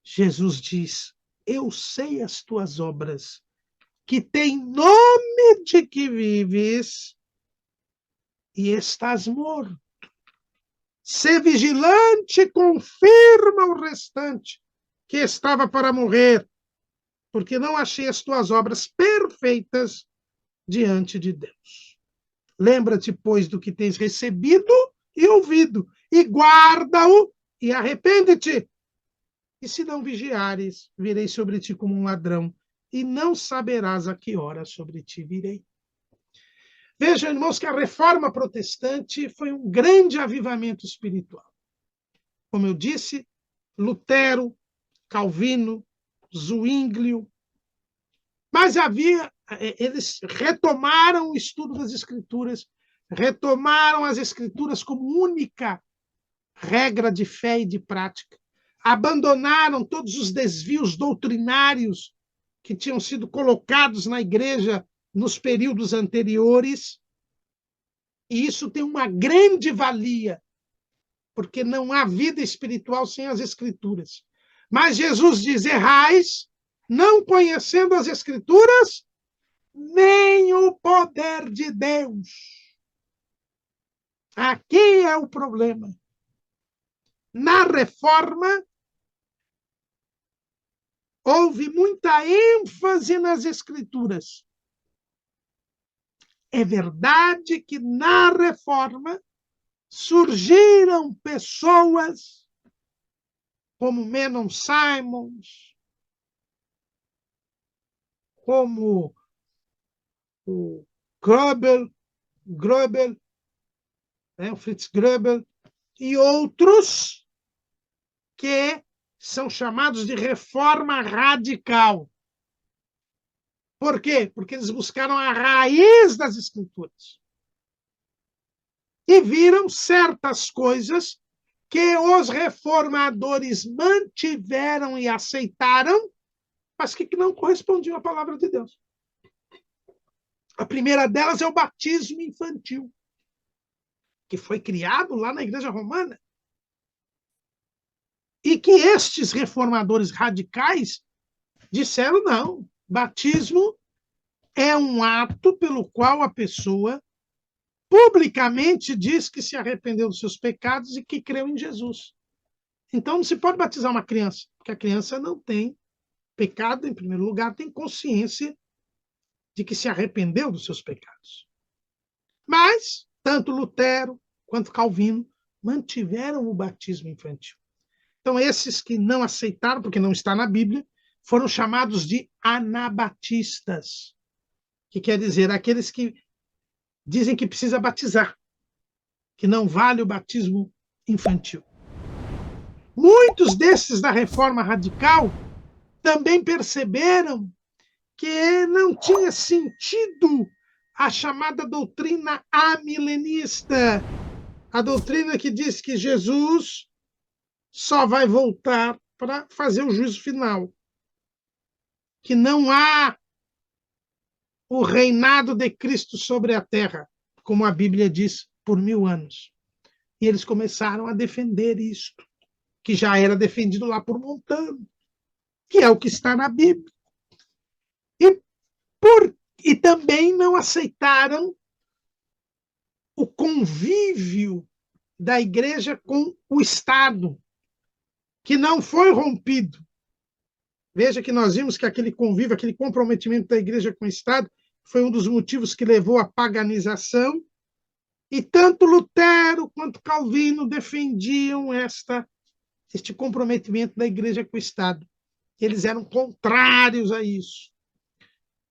Jesus diz: eu sei as tuas obras, que tem nome de que vives e estás morto. Sê vigilante, confirma o restante, que estava para morrer, porque não achei as tuas obras perfeitas diante de Deus. Lembra-te, pois, do que tens recebido e ouvido, e guarda-o e arrepende-te. E se não vigiares, virei sobre ti como um ladrão, e não saberás a que hora sobre ti virei. Vejam, irmãos, que a reforma protestante foi um grande avivamento espiritual. Como eu disse, Lutero, Calvino, Zwinglio, mas eles retomaram o estudo das Escrituras, retomaram as Escrituras como única regra de fé e de prática, abandonaram todos os desvios doutrinários que tinham sido colocados na igreja nos períodos anteriores, e isso tem uma grande valia, porque não há vida espiritual sem as Escrituras. Mas Jesus diz: errais, não conhecendo as Escrituras, nem o poder de Deus. Aqui é o problema. Na reforma, houve muita ênfase nas Escrituras. É verdade que na reforma surgiram pessoas como Menon Simons, como o Gröbel, o Fritz Gröbel, e outros que são chamados de reforma radical. Por quê? Porque eles buscaram a raiz das Escrituras e viram certas coisas que os reformadores mantiveram e aceitaram, mas que não correspondiam à palavra de Deus. A primeira delas é o batismo infantil, que foi criado lá na Igreja Romana. E que estes reformadores radicais disseram: não, batismo é um ato pelo qual a pessoa publicamente diz que se arrependeu dos seus pecados e que creu em Jesus. Então, não se pode batizar uma criança, porque a criança não tem pecado, em primeiro lugar, tem consciência de que se arrependeu dos seus pecados. Mas, tanto Lutero quanto Calvino mantiveram o batismo infantil. Então, esses que não aceitaram, porque não está na Bíblia, foram chamados de anabatistas, que quer dizer aqueles que dizem que precisa batizar, que não vale o batismo infantil. Muitos desses da reforma radical também perceberam que não tinha sentido a chamada doutrina amilenista, a doutrina que diz que Jesus só vai voltar para fazer o juízo final, que não há o reinado de Cristo sobre a terra, como a Bíblia diz, por 1000 anos. E eles começaram a defender isto, que já era defendido lá por Montano, que é o que está na Bíblia. E também não aceitaram o convívio da igreja com o Estado, que não foi rompido. Veja que nós vimos que aquele convívio, aquele comprometimento da igreja com o Estado foi um dos motivos que levou à paganização, e tanto Lutero quanto Calvino defendiam este comprometimento da igreja com o Estado. Eles eram contrários a isso.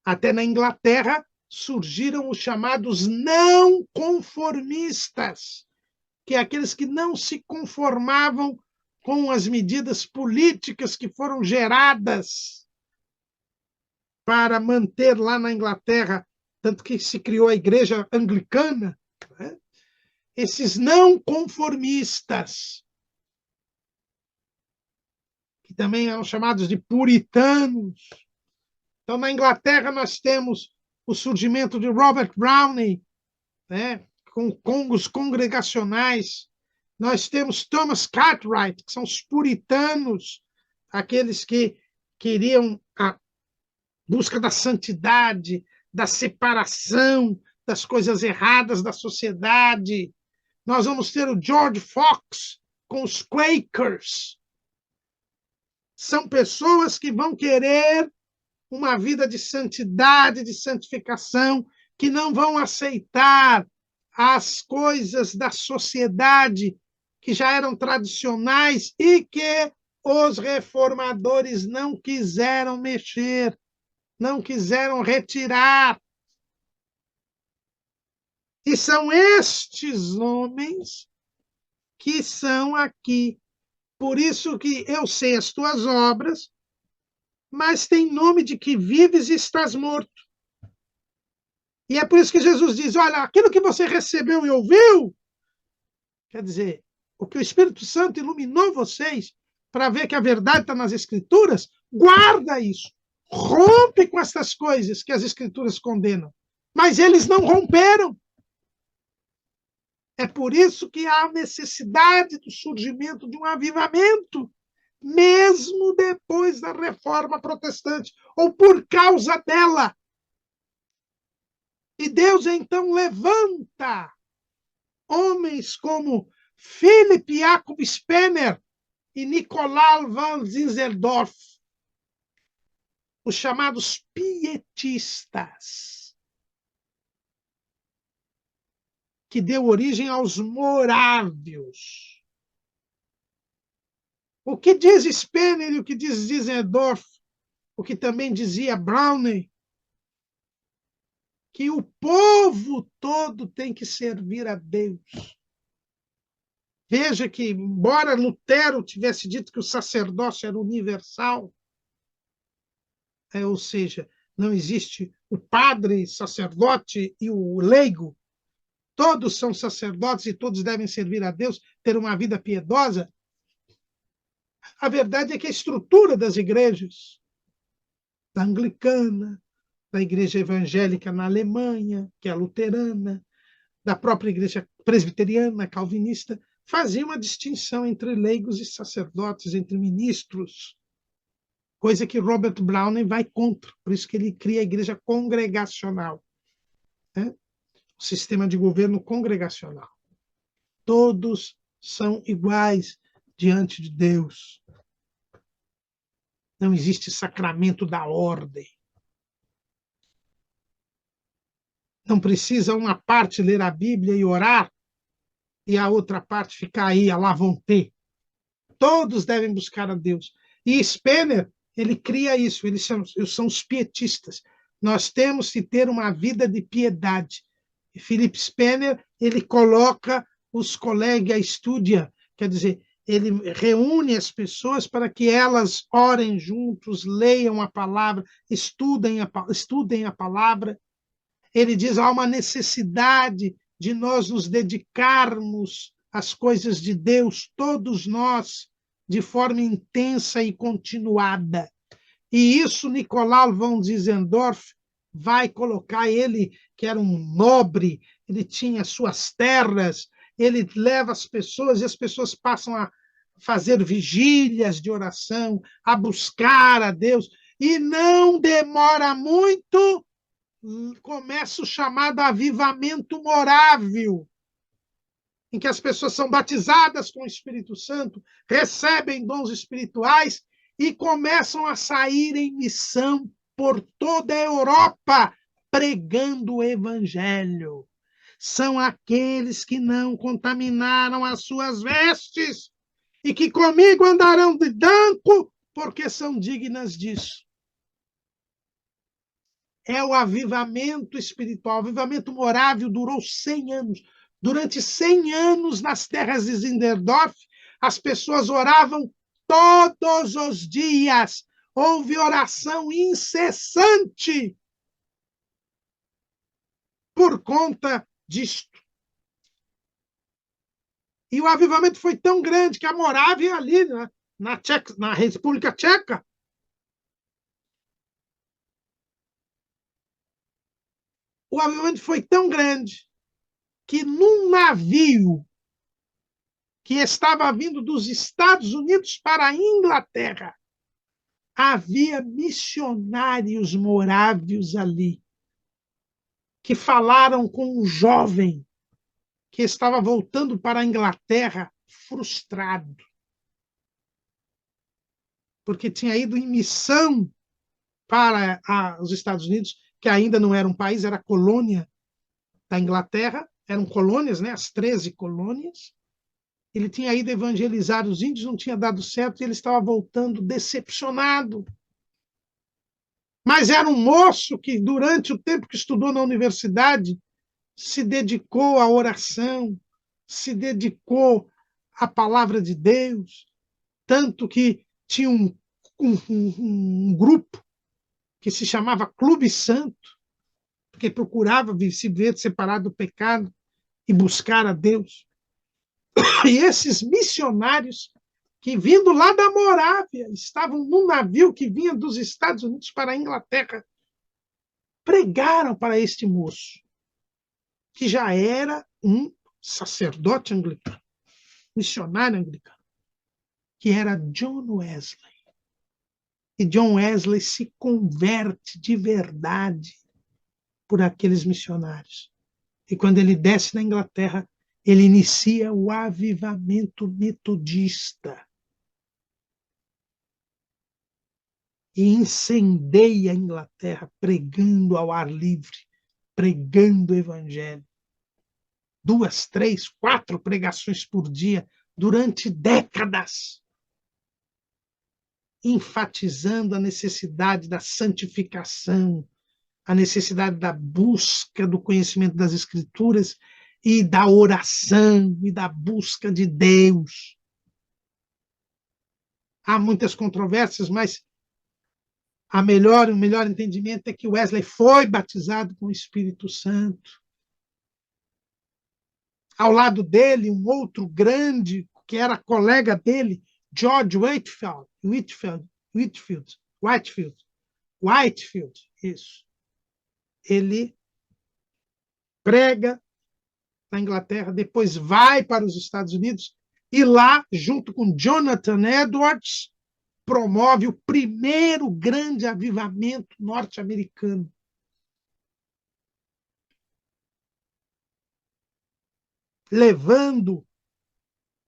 Até na Inglaterra surgiram os chamados não conformistas, que é aqueles que não se conformavam com as medidas políticas que foram geradas para manter lá na Inglaterra, tanto que se criou a igreja anglicana, né? Esses não conformistas, que também eram chamados de puritanos. Então, na Inglaterra, nós temos o surgimento de Robert Browning, né, com os congregacionais. Nós temos Thomas Cartwright, que são os puritanos, aqueles que queriam a busca da santidade, da separação das coisas erradas da sociedade. Nós vamos ter o George Fox com os Quakers. São pessoas que vão querer uma vida de santidade, de santificação, que não vão aceitar as coisas da sociedade que já eram tradicionais e que os reformadores não quiseram mexer, não quiseram retirar. E são estes homens que são aqui. Por isso que eu sei as tuas obras, mas tem nome de que vives e estás morto. E é por isso que Jesus diz, olha, aquilo que você recebeu e ouviu, quer dizer, o que o Espírito Santo iluminou vocês para ver que a verdade está nas Escrituras, guarda isso. Rompe com essas coisas que as Escrituras condenam. Mas eles não romperam. É por isso que há necessidade do surgimento de um avivamento, mesmo depois da Reforma Protestante, ou por causa dela. E Deus, então, levanta homens como Philip Jacob Spener e Nicolau van Zinzendorf, os chamados pietistas, que deu origem aos morávios. O que diz Spener e o que diz Zinzendorf, o que também dizia Browning, que o povo todo tem que servir a Deus. Veja que, embora Lutero tivesse dito que o sacerdócio era universal, ou seja, não existe o padre, sacerdote e o leigo, todos são sacerdotes e todos devem servir a Deus, ter uma vida piedosa, a verdade é que a estrutura das igrejas, da anglicana, da igreja evangélica na Alemanha, que é a luterana, da própria igreja presbiteriana, calvinista, fazia uma distinção entre leigos e sacerdotes, entre ministros. coisa que Robert Browning vai contra, por isso que ele cria a igreja congregacional, né? O sistema de governo congregacional. Todos são iguais diante de Deus. Não existe sacramento da ordem. Não precisa uma parte ler a Bíblia e orar e a outra parte ficar aí, a lá vão ter. Todos devem buscar a Deus. E Spener, ele cria isso, eles são os pietistas. Nós temos que ter uma vida de piedade. E Philip Spener, ele coloca os colegas estudia, quer dizer, ele reúne as pessoas para que elas orem juntos, leiam a palavra, estudem a palavra. Ele diz há uma necessidade de nós nos dedicarmos às coisas de Deus, todos nós, de forma intensa e continuada. E isso Nicolau von Zinzendorf vai colocar ele, que era um nobre, ele tinha suas terras, ele leva as pessoas e as pessoas passam a fazer vigílias de oração, a buscar a Deus, e não demora muito, começa o chamado avivamento morável, em que as pessoas são batizadas com o Espírito Santo, recebem dons espirituais e começam a sair em missão por toda a Europa, pregando o Evangelho. São aqueles que não contaminaram as suas vestes e que comigo andarão de branco, porque são dignas disso. É o avivamento espiritual. O avivamento morável durou 100 anos. Durante 100 anos, nas terras de Zinzendorf, as pessoas oravam todos os dias. Houve oração incessante por conta disto. E o avivamento foi tão grande que a Morávia ali, né, na República Tcheca, o avivamento foi tão grande que num navio que estava vindo dos Estados Unidos para a Inglaterra, havia missionários morávios ali, que falaram com um jovem que estava voltando para a Inglaterra frustrado, porque tinha ido em missão para os Estados Unidos, que ainda não era um país, era colônia da Inglaterra, eram colônias, né, as 13 colônias. Ele tinha ido evangelizar os índios, não tinha dado certo, e ele estava voltando decepcionado. Mas era um moço que, durante o tempo que estudou na universidade, se dedicou à oração, se dedicou à palavra de Deus, tanto que tinha um grupo que se chamava Clube Santo, porque procurava se ver separado do pecado e buscar a Deus. E esses missionários que, vindo lá da Morávia, estavam num navio que vinha dos Estados Unidos para a Inglaterra, pregaram para este moço, que já era um sacerdote anglicano, missionário anglicano, que era John Wesley. E John Wesley se converte de verdade por aqueles missionários. E quando ele desce na Inglaterra, ele inicia o avivamento metodista e incendeia a Inglaterra pregando ao ar livre, pregando o evangelho. 2, 3, 4 pregações por dia durante décadas, enfatizando a necessidade da santificação, a necessidade da busca do conhecimento das Escrituras e da oração e da busca de Deus. Há muitas controvérsias, mas o melhor entendimento é que Wesley foi batizado com o Espírito Santo. Ao lado dele, um outro grande, que era colega dele, George Whitefield, isso. Ele prega na Inglaterra, depois vai para os Estados Unidos, e lá, junto com Jonathan Edwards, promove o primeiro grande avivamento norte-americano. Levando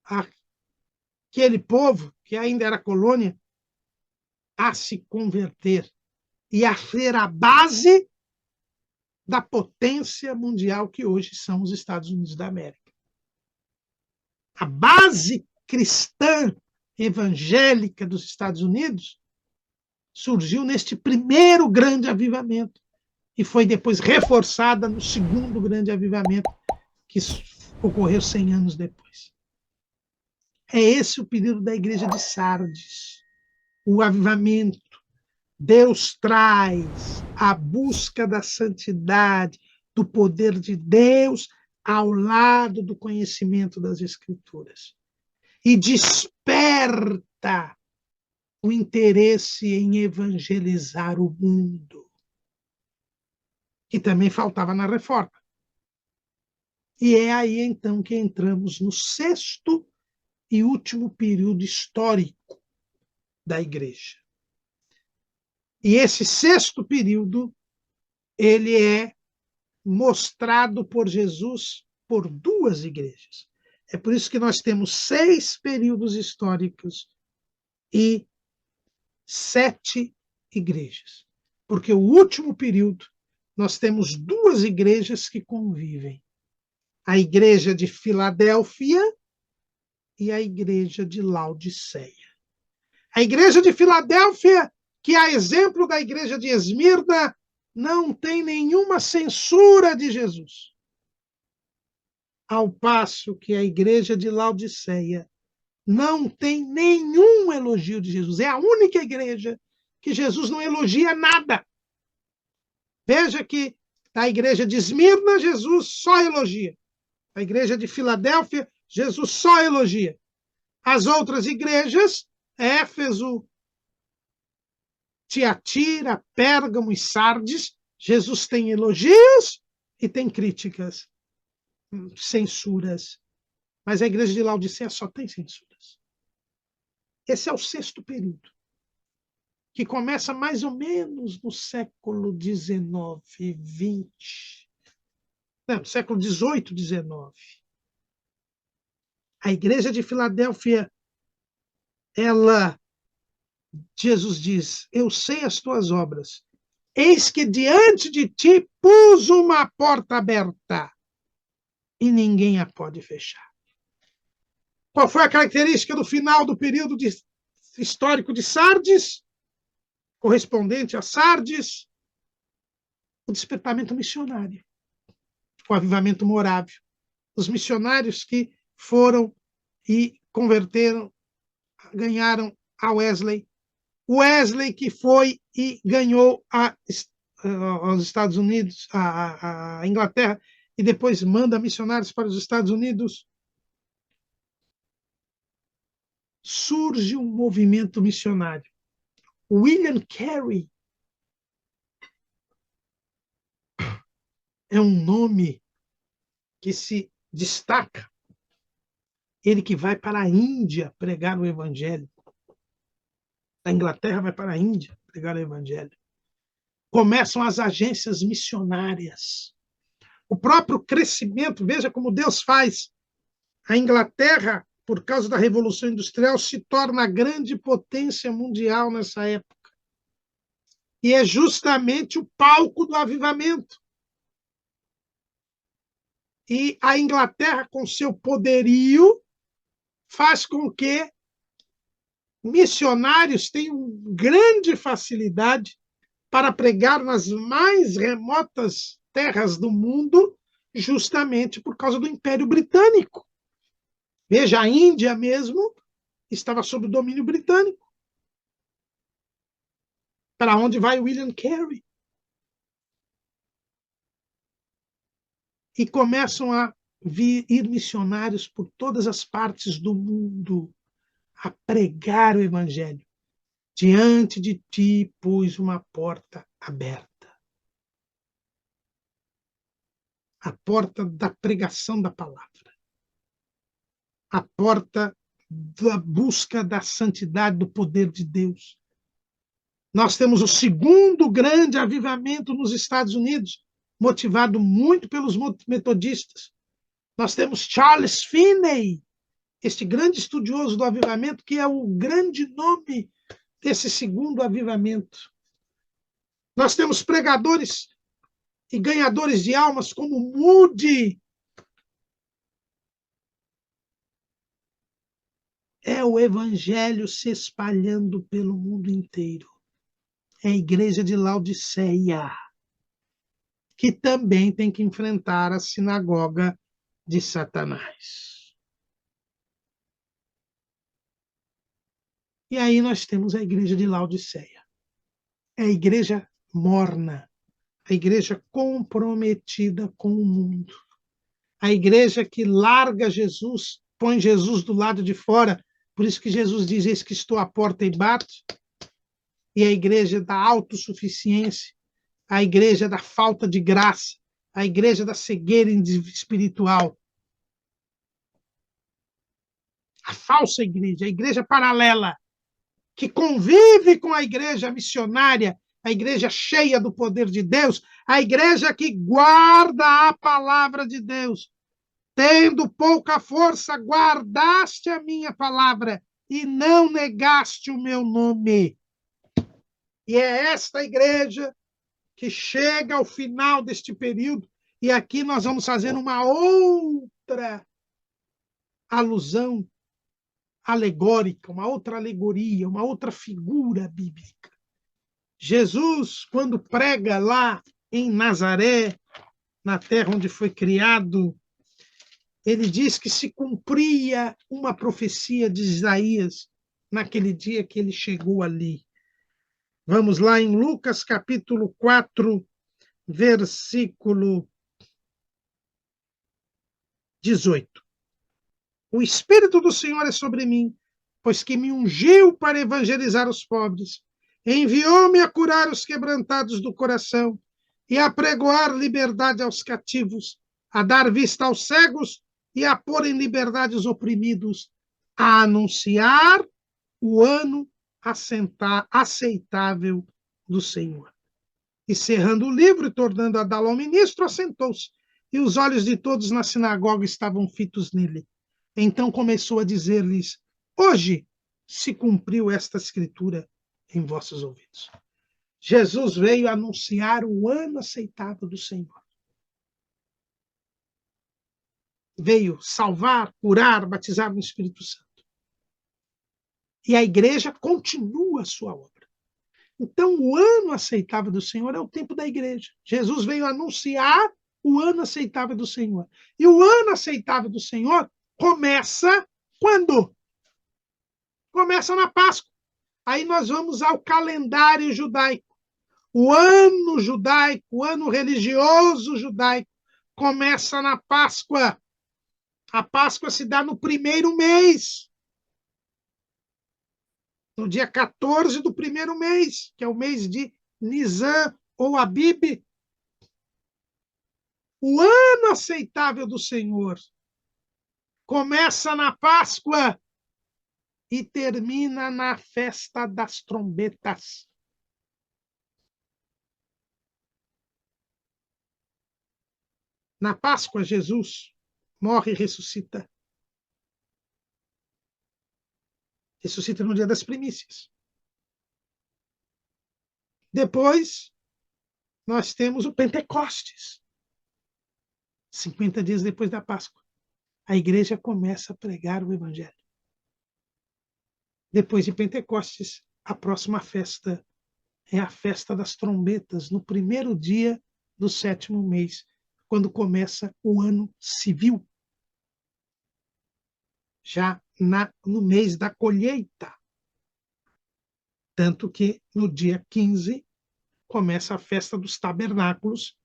aquele povo, que ainda era colônia, a se converter e a ser a base da potência mundial que hoje são os Estados Unidos da América. A base cristã evangélica dos Estados Unidos surgiu neste primeiro grande avivamento e foi depois reforçada no segundo grande avivamento, que ocorreu 100 anos depois. É esse o período da igreja de Sardes, o avivamento. Deus traz a busca da santidade, do poder de Deus, ao lado do conhecimento das Escrituras. E desperta o interesse em evangelizar o mundo, que também faltava na Reforma. E é aí, então, que entramos no sexto e último período histórico da Igreja. E esse sexto período, ele é mostrado por Jesus por duas igrejas. É por isso que nós temos 6 períodos históricos e 7 igrejas. Porque o último período, nós temos 2 igrejas que convivem. A igreja de Filadélfia e a igreja de Laodiceia. A igreja de Filadélfia, que a exemplo da igreja de Esmirna, não tem nenhuma censura de Jesus. Ao passo que a igreja de Laodiceia não tem nenhum elogio de Jesus. É a única igreja que Jesus não elogia nada. Veja que a igreja de Esmirna, Jesus só elogia. A igreja de Filadélfia, Jesus só elogia. As outras igrejas, Éfeso, Tiatira, Pérgamo e Sardes, Jesus tem elogios e tem críticas, censuras. Mas a igreja de Laodiceia só tem censuras. Esse é o sexto período, que começa mais ou menos no século XIX, XX. Não, século XVIII, XIX. A igreja de Filadélfia, Jesus diz, eu sei as tuas obras. Eis que diante de ti pus uma porta aberta e ninguém a pode fechar. Qual foi a característica do final do período histórico de Sardes? Correspondente a Sardes? O despertamento missionário, o avivamento morável. Os missionários que foram e converteram, ganharam a Wesley. Wesley que foi e ganhou aos Estados Unidos, a Inglaterra, e depois manda missionários para os Estados Unidos. Surge um movimento missionário. William Carey é um nome que se destaca. Ele que vai para a Índia pregar o evangelho. Da Inglaterra vai para a Índia pregar o evangelho. Começam as agências missionárias. O próprio crescimento, veja como Deus faz. A Inglaterra, por causa da Revolução Industrial, se torna a grande potência mundial nessa época. E é justamente o palco do avivamento. E a Inglaterra, com seu poderio, faz com que missionários tenham grande facilidade para pregar nas mais remotas terras do mundo, justamente por causa do Império Britânico. Veja, a Índia mesmo estava sob o domínio britânico. Para onde vai William Carey? E começam a ir missionários por todas as partes do mundo a pregar o evangelho. Diante de ti pus uma porta aberta. A porta da pregação da palavra. A porta da busca da santidade, do poder de Deus. Nós temos o segundo grande avivamento nos Estados Unidos, motivado muito pelos metodistas. Nós temos Charles Finney, este grande estudioso do avivamento, que é o grande nome desse segundo avivamento. Nós temos pregadores e ganhadores de almas como Moody. É o evangelho se espalhando pelo mundo inteiro. É a igreja de Laodiceia, que também tem que enfrentar a sinagoga de Satanás. E aí nós temos a igreja de Laodiceia. É a igreja morna, a igreja comprometida com o mundo. A igreja que larga Jesus, põe Jesus do lado de fora. Por isso que Jesus diz: eis que estou à porta e bato. E a igreja da autossuficiência, a igreja da falta de graça, a igreja da cegueira espiritual. A falsa igreja, a igreja paralela, que convive com a igreja missionária, a igreja cheia do poder de Deus, a igreja que guarda a palavra de Deus. Tendo pouca força, guardaste a minha palavra e não negaste o meu nome. E é esta igreja que chega ao final deste período, e aqui nós vamos fazer uma outra alusão alegórica, uma outra alegoria, uma outra figura bíblica. Jesus, quando prega lá em Nazaré, na terra onde foi criado, ele diz que se cumpria uma profecia de Isaías naquele dia que ele chegou ali. Vamos lá em Lucas capítulo 4, versículo 18. O Espírito do Senhor é sobre mim, pois que me ungiu para evangelizar os pobres, enviou-me a curar os quebrantados do coração e a pregoar liberdade aos cativos, a dar vista aos cegos e a pôr em liberdade os oprimidos, a anunciar o ano aceitável do Senhor. E cerrando o livro e tornando a dá-lo ao ministro, assentou-se, e os olhos de todos na sinagoga estavam fitos nele. Então começou a dizer-lhes: hoje se cumpriu esta escritura em vossos ouvidos. Jesus veio anunciar o ano aceitável do Senhor. Veio salvar, curar, batizar no Espírito Santo. E a igreja continua a sua obra. Então, o ano aceitável do Senhor é o tempo da igreja. Jesus veio anunciar o ano aceitável do Senhor. E o ano aceitável do Senhor começa quando? Começa na Páscoa. Aí nós vamos ao calendário judaico. O ano judaico, o ano religioso judaico, começa na Páscoa. A Páscoa se dá no primeiro mês. No dia 14 do primeiro mês, que é o mês de Nisan ou Abib. O ano aceitável do Senhor começa na Páscoa e termina na festa das trombetas. Na Páscoa, Jesus morre e ressuscita. Ressuscita no dia das primícias. Depois, nós temos o Pentecostes. 50 dias depois da Páscoa. A igreja começa a pregar o evangelho. Depois de Pentecostes, a próxima festa é a festa das trombetas, no primeiro dia do 7º mês, quando começa o ano civil. Já no mês da colheita. Tanto que no dia 15 começa a festa dos tabernáculos,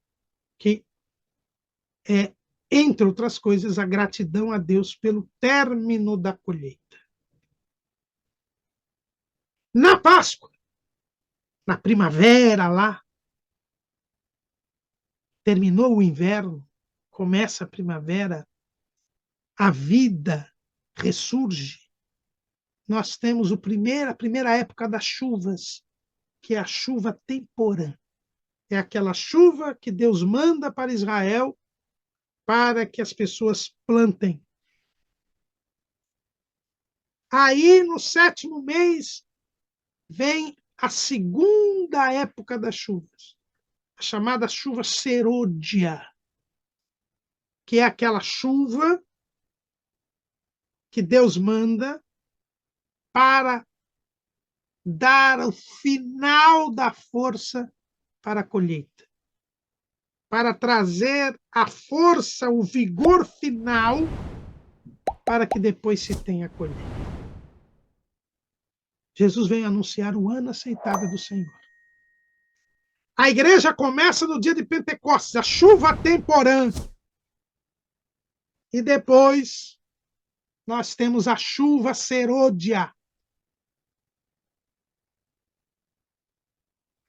que é, entre outras coisas, a gratidão a Deus pelo término da colheita. Na Páscoa, na primavera lá, terminou o inverno, começa a primavera, a vida ressurge, nós temos a primeira época das chuvas, que é a chuva temporã. É aquela chuva que Deus manda para Israel para que as pessoas plantem. Aí, no 7º mês, vem a segunda época das chuvas, a chamada chuva serôdia, que é aquela chuva que Deus manda para dar o final da força para a colheita, para trazer a força, o vigor final para que depois se tenha a colheita. Jesus vem anunciar o ano aceitável do Senhor. A igreja começa no dia de Pentecostes, a chuva temporã. E depois nós temos a chuva serôdia.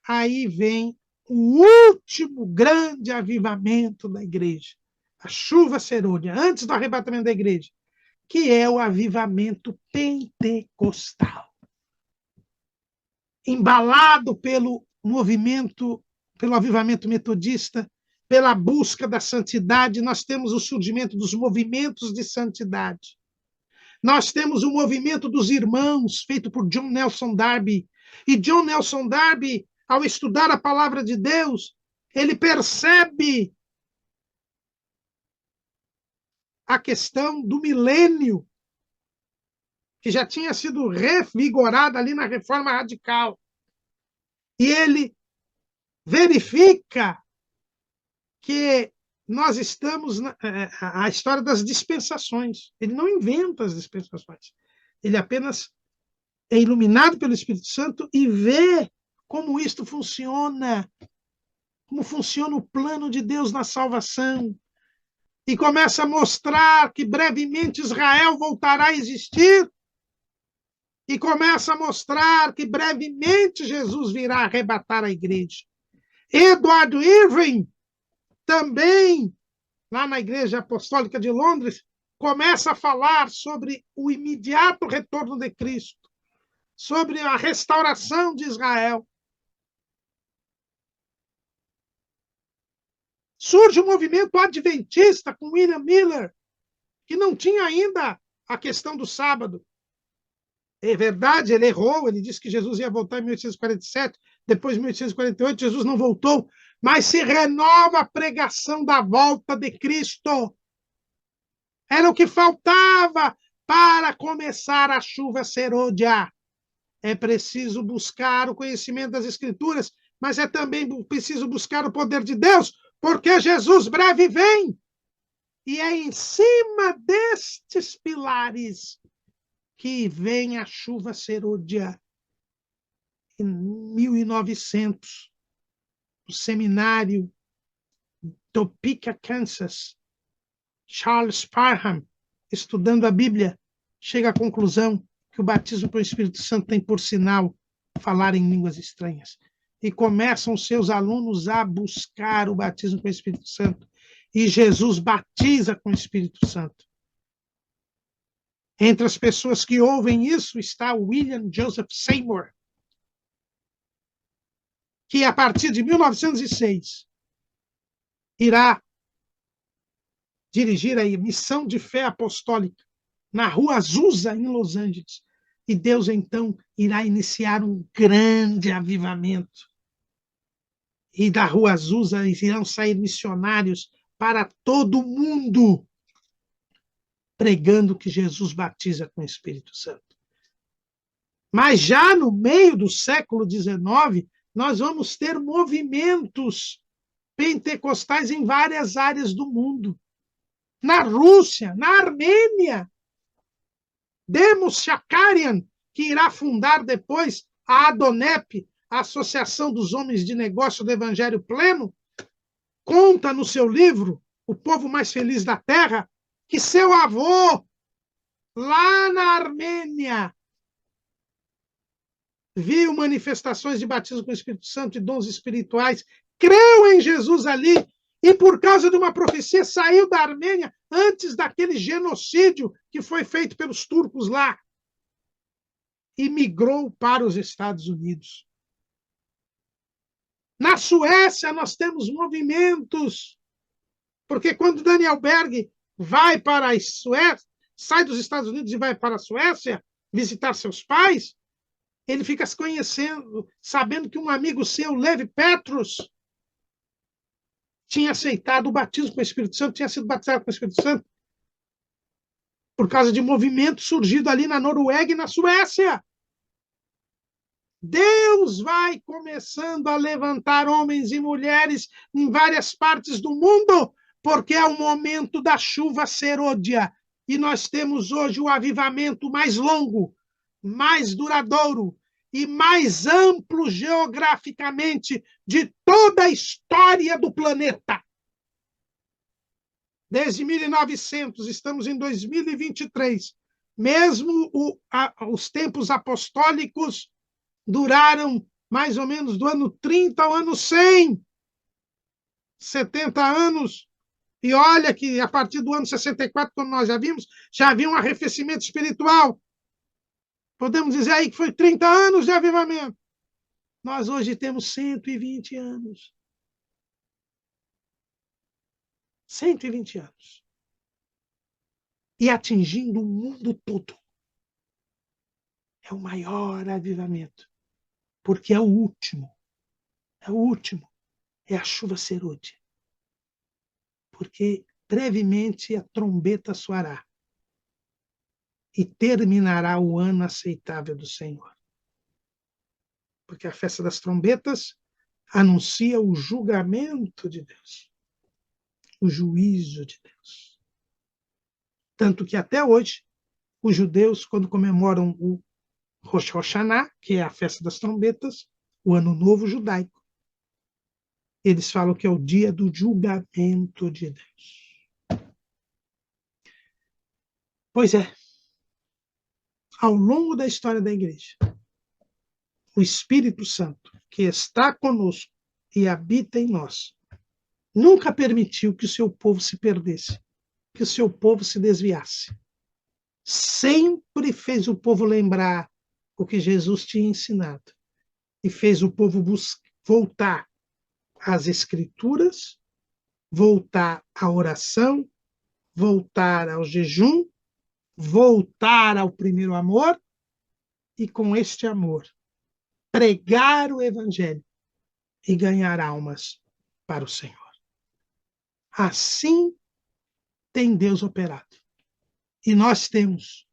Aí vem o último grande avivamento da igreja, a chuva serôdia, antes do arrebatamento da igreja, que é o avivamento pentecostal. Embalado pelo movimento, pelo avivamento metodista, pela busca da santidade, nós temos o surgimento dos movimentos de santidade. Nós temos o movimento dos irmãos, feito por John Nelson Darby. E John Nelson Darby, ao estudar a palavra de Deus, ele percebe a questão do milênio, que já tinha sido revigorada ali na Reforma Radical. E ele verifica que nós estamos a história das dispensações. Ele não inventa as dispensações. Ele apenas é iluminado pelo Espírito Santo e vê como isto funciona, como funciona o plano de Deus na salvação. E começa a mostrar que brevemente Israel voltará a existir. E começa a mostrar que brevemente Jesus virá arrebatar a igreja. Edward Irving, também, lá na Igreja Apostólica de Londres, começa a falar sobre o imediato retorno de Cristo, sobre a restauração de Israel. Surge o movimento adventista com William Miller, que não tinha ainda a questão do sábado. É verdade, ele errou, ele disse que Jesus ia voltar em 1847, depois de 1848, Jesus não voltou, mas se renova a pregação da volta de Cristo. Era o que faltava para começar a chuva serôdia. É preciso buscar o conhecimento das Escrituras, mas é também preciso buscar o poder de Deus, porque Jesus breve vem. E é em cima destes pilares que vem a chuva serôdia. Em 1900, no seminário Topeka, Kansas, Charles Parham, estudando a Bíblia, chega à conclusão que o batismo com o Espírito Santo tem por sinal falar em línguas estranhas. E começam seus alunos a buscar o batismo com o Espírito Santo. E Jesus batiza com o Espírito Santo. Entre as pessoas que ouvem isso está William Joseph Seymour, que a partir de 1906 irá dirigir a missão de fé apostólica na Rua Azusa, em Los Angeles. E Deus, então, irá iniciar um grande avivamento. E da Rua Azusa irão sair missionários para todo o mundo, pregando que Jesus batiza com o Espírito Santo. Mas já no meio do século XIX, nós vamos ter movimentos pentecostais em várias áreas do mundo. Na Rússia, na Armênia, Demos Shakarian, que irá fundar depois a ADONEP, a Associação dos Homens de Negócio do Evangelho Pleno, conta no seu livro, O Povo Mais Feliz da Terra, que seu avô, lá na Armênia, viu manifestações de batismo com o Espírito Santo e dons espirituais, creu em Jesus ali, e por causa de uma profecia saiu da Armênia antes daquele genocídio que foi feito pelos turcos lá. e migrou para os Estados Unidos. Na Suécia, nós temos movimentos, porque quando Daniel Berg vai para a Suécia, sai dos Estados Unidos e vai para a Suécia visitar seus pais, ele fica se conhecendo, sabendo que um amigo seu, Levi Petrus, tinha aceitado o batismo com o Espírito Santo, tinha sido batizado com o Espírito Santo, por causa de movimento surgido ali na Noruega e na Suécia. Deus vai começando a levantar homens e mulheres em várias partes do mundo, porque é o momento da chuva serôdia. E nós temos hoje o avivamento mais longo, mais duradouro e mais amplo geograficamente de toda a história do planeta. Desde 1900, estamos em 2023. Mesmo os tempos apostólicos duraram mais ou menos do ano 30 ao ano 100, 70 anos. E olha que a partir do ano 64, como nós já vimos, já havia um arrefecimento espiritual. Podemos dizer aí que foi 30 anos de avivamento. Nós hoje temos 120 anos. 120 anos. E atingindo o mundo todo. É o maior avivamento. Porque é o último. É o último. É a chuva serôdia. Porque brevemente a trombeta soará. E terminará o ano aceitável do Senhor. Porque a festa das trombetas anuncia o julgamento de Deus. O juízo de Deus. Tanto que até hoje, os judeus, quando comemoram o Rosh Hashanah, que é a festa das trombetas, o Ano Novo Judaico, eles falam que é o dia do julgamento de Deus. Pois é, ao longo da história da igreja, o Espírito Santo, que está conosco e habita em nós, nunca permitiu que o seu povo se perdesse, que o seu povo se desviasse. Sempre fez o povo lembrar o que Jesus tinha ensinado e fez o povo voltar às Escrituras, voltar à oração, voltar ao jejum, voltar ao primeiro amor e, com este amor, pregar o Evangelho e ganhar almas para o Senhor. Assim tem Deus operado. E nós temos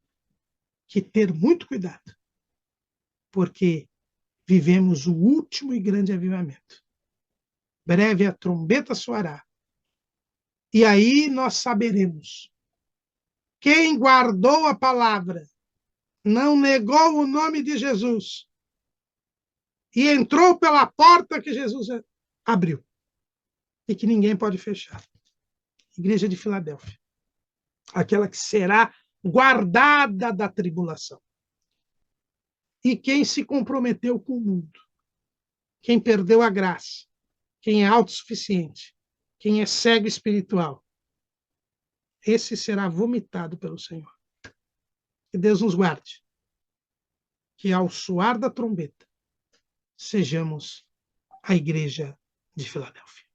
que ter muito cuidado, porque vivemos o último e grande avivamento. Breve a trombeta soará. E aí nós saberemos. Quem guardou a palavra, não negou o nome de Jesus e entrou pela porta que Jesus abriu e que ninguém pode fechar. Igreja de Filadélfia. Aquela que será guardada da tribulação. E quem se comprometeu com o mundo, quem perdeu a graça, quem é autossuficiente, quem é cego espiritual, esse será vomitado pelo Senhor. Que Deus nos guarde. Que ao soar da trombeta, sejamos a igreja de Filadélfia.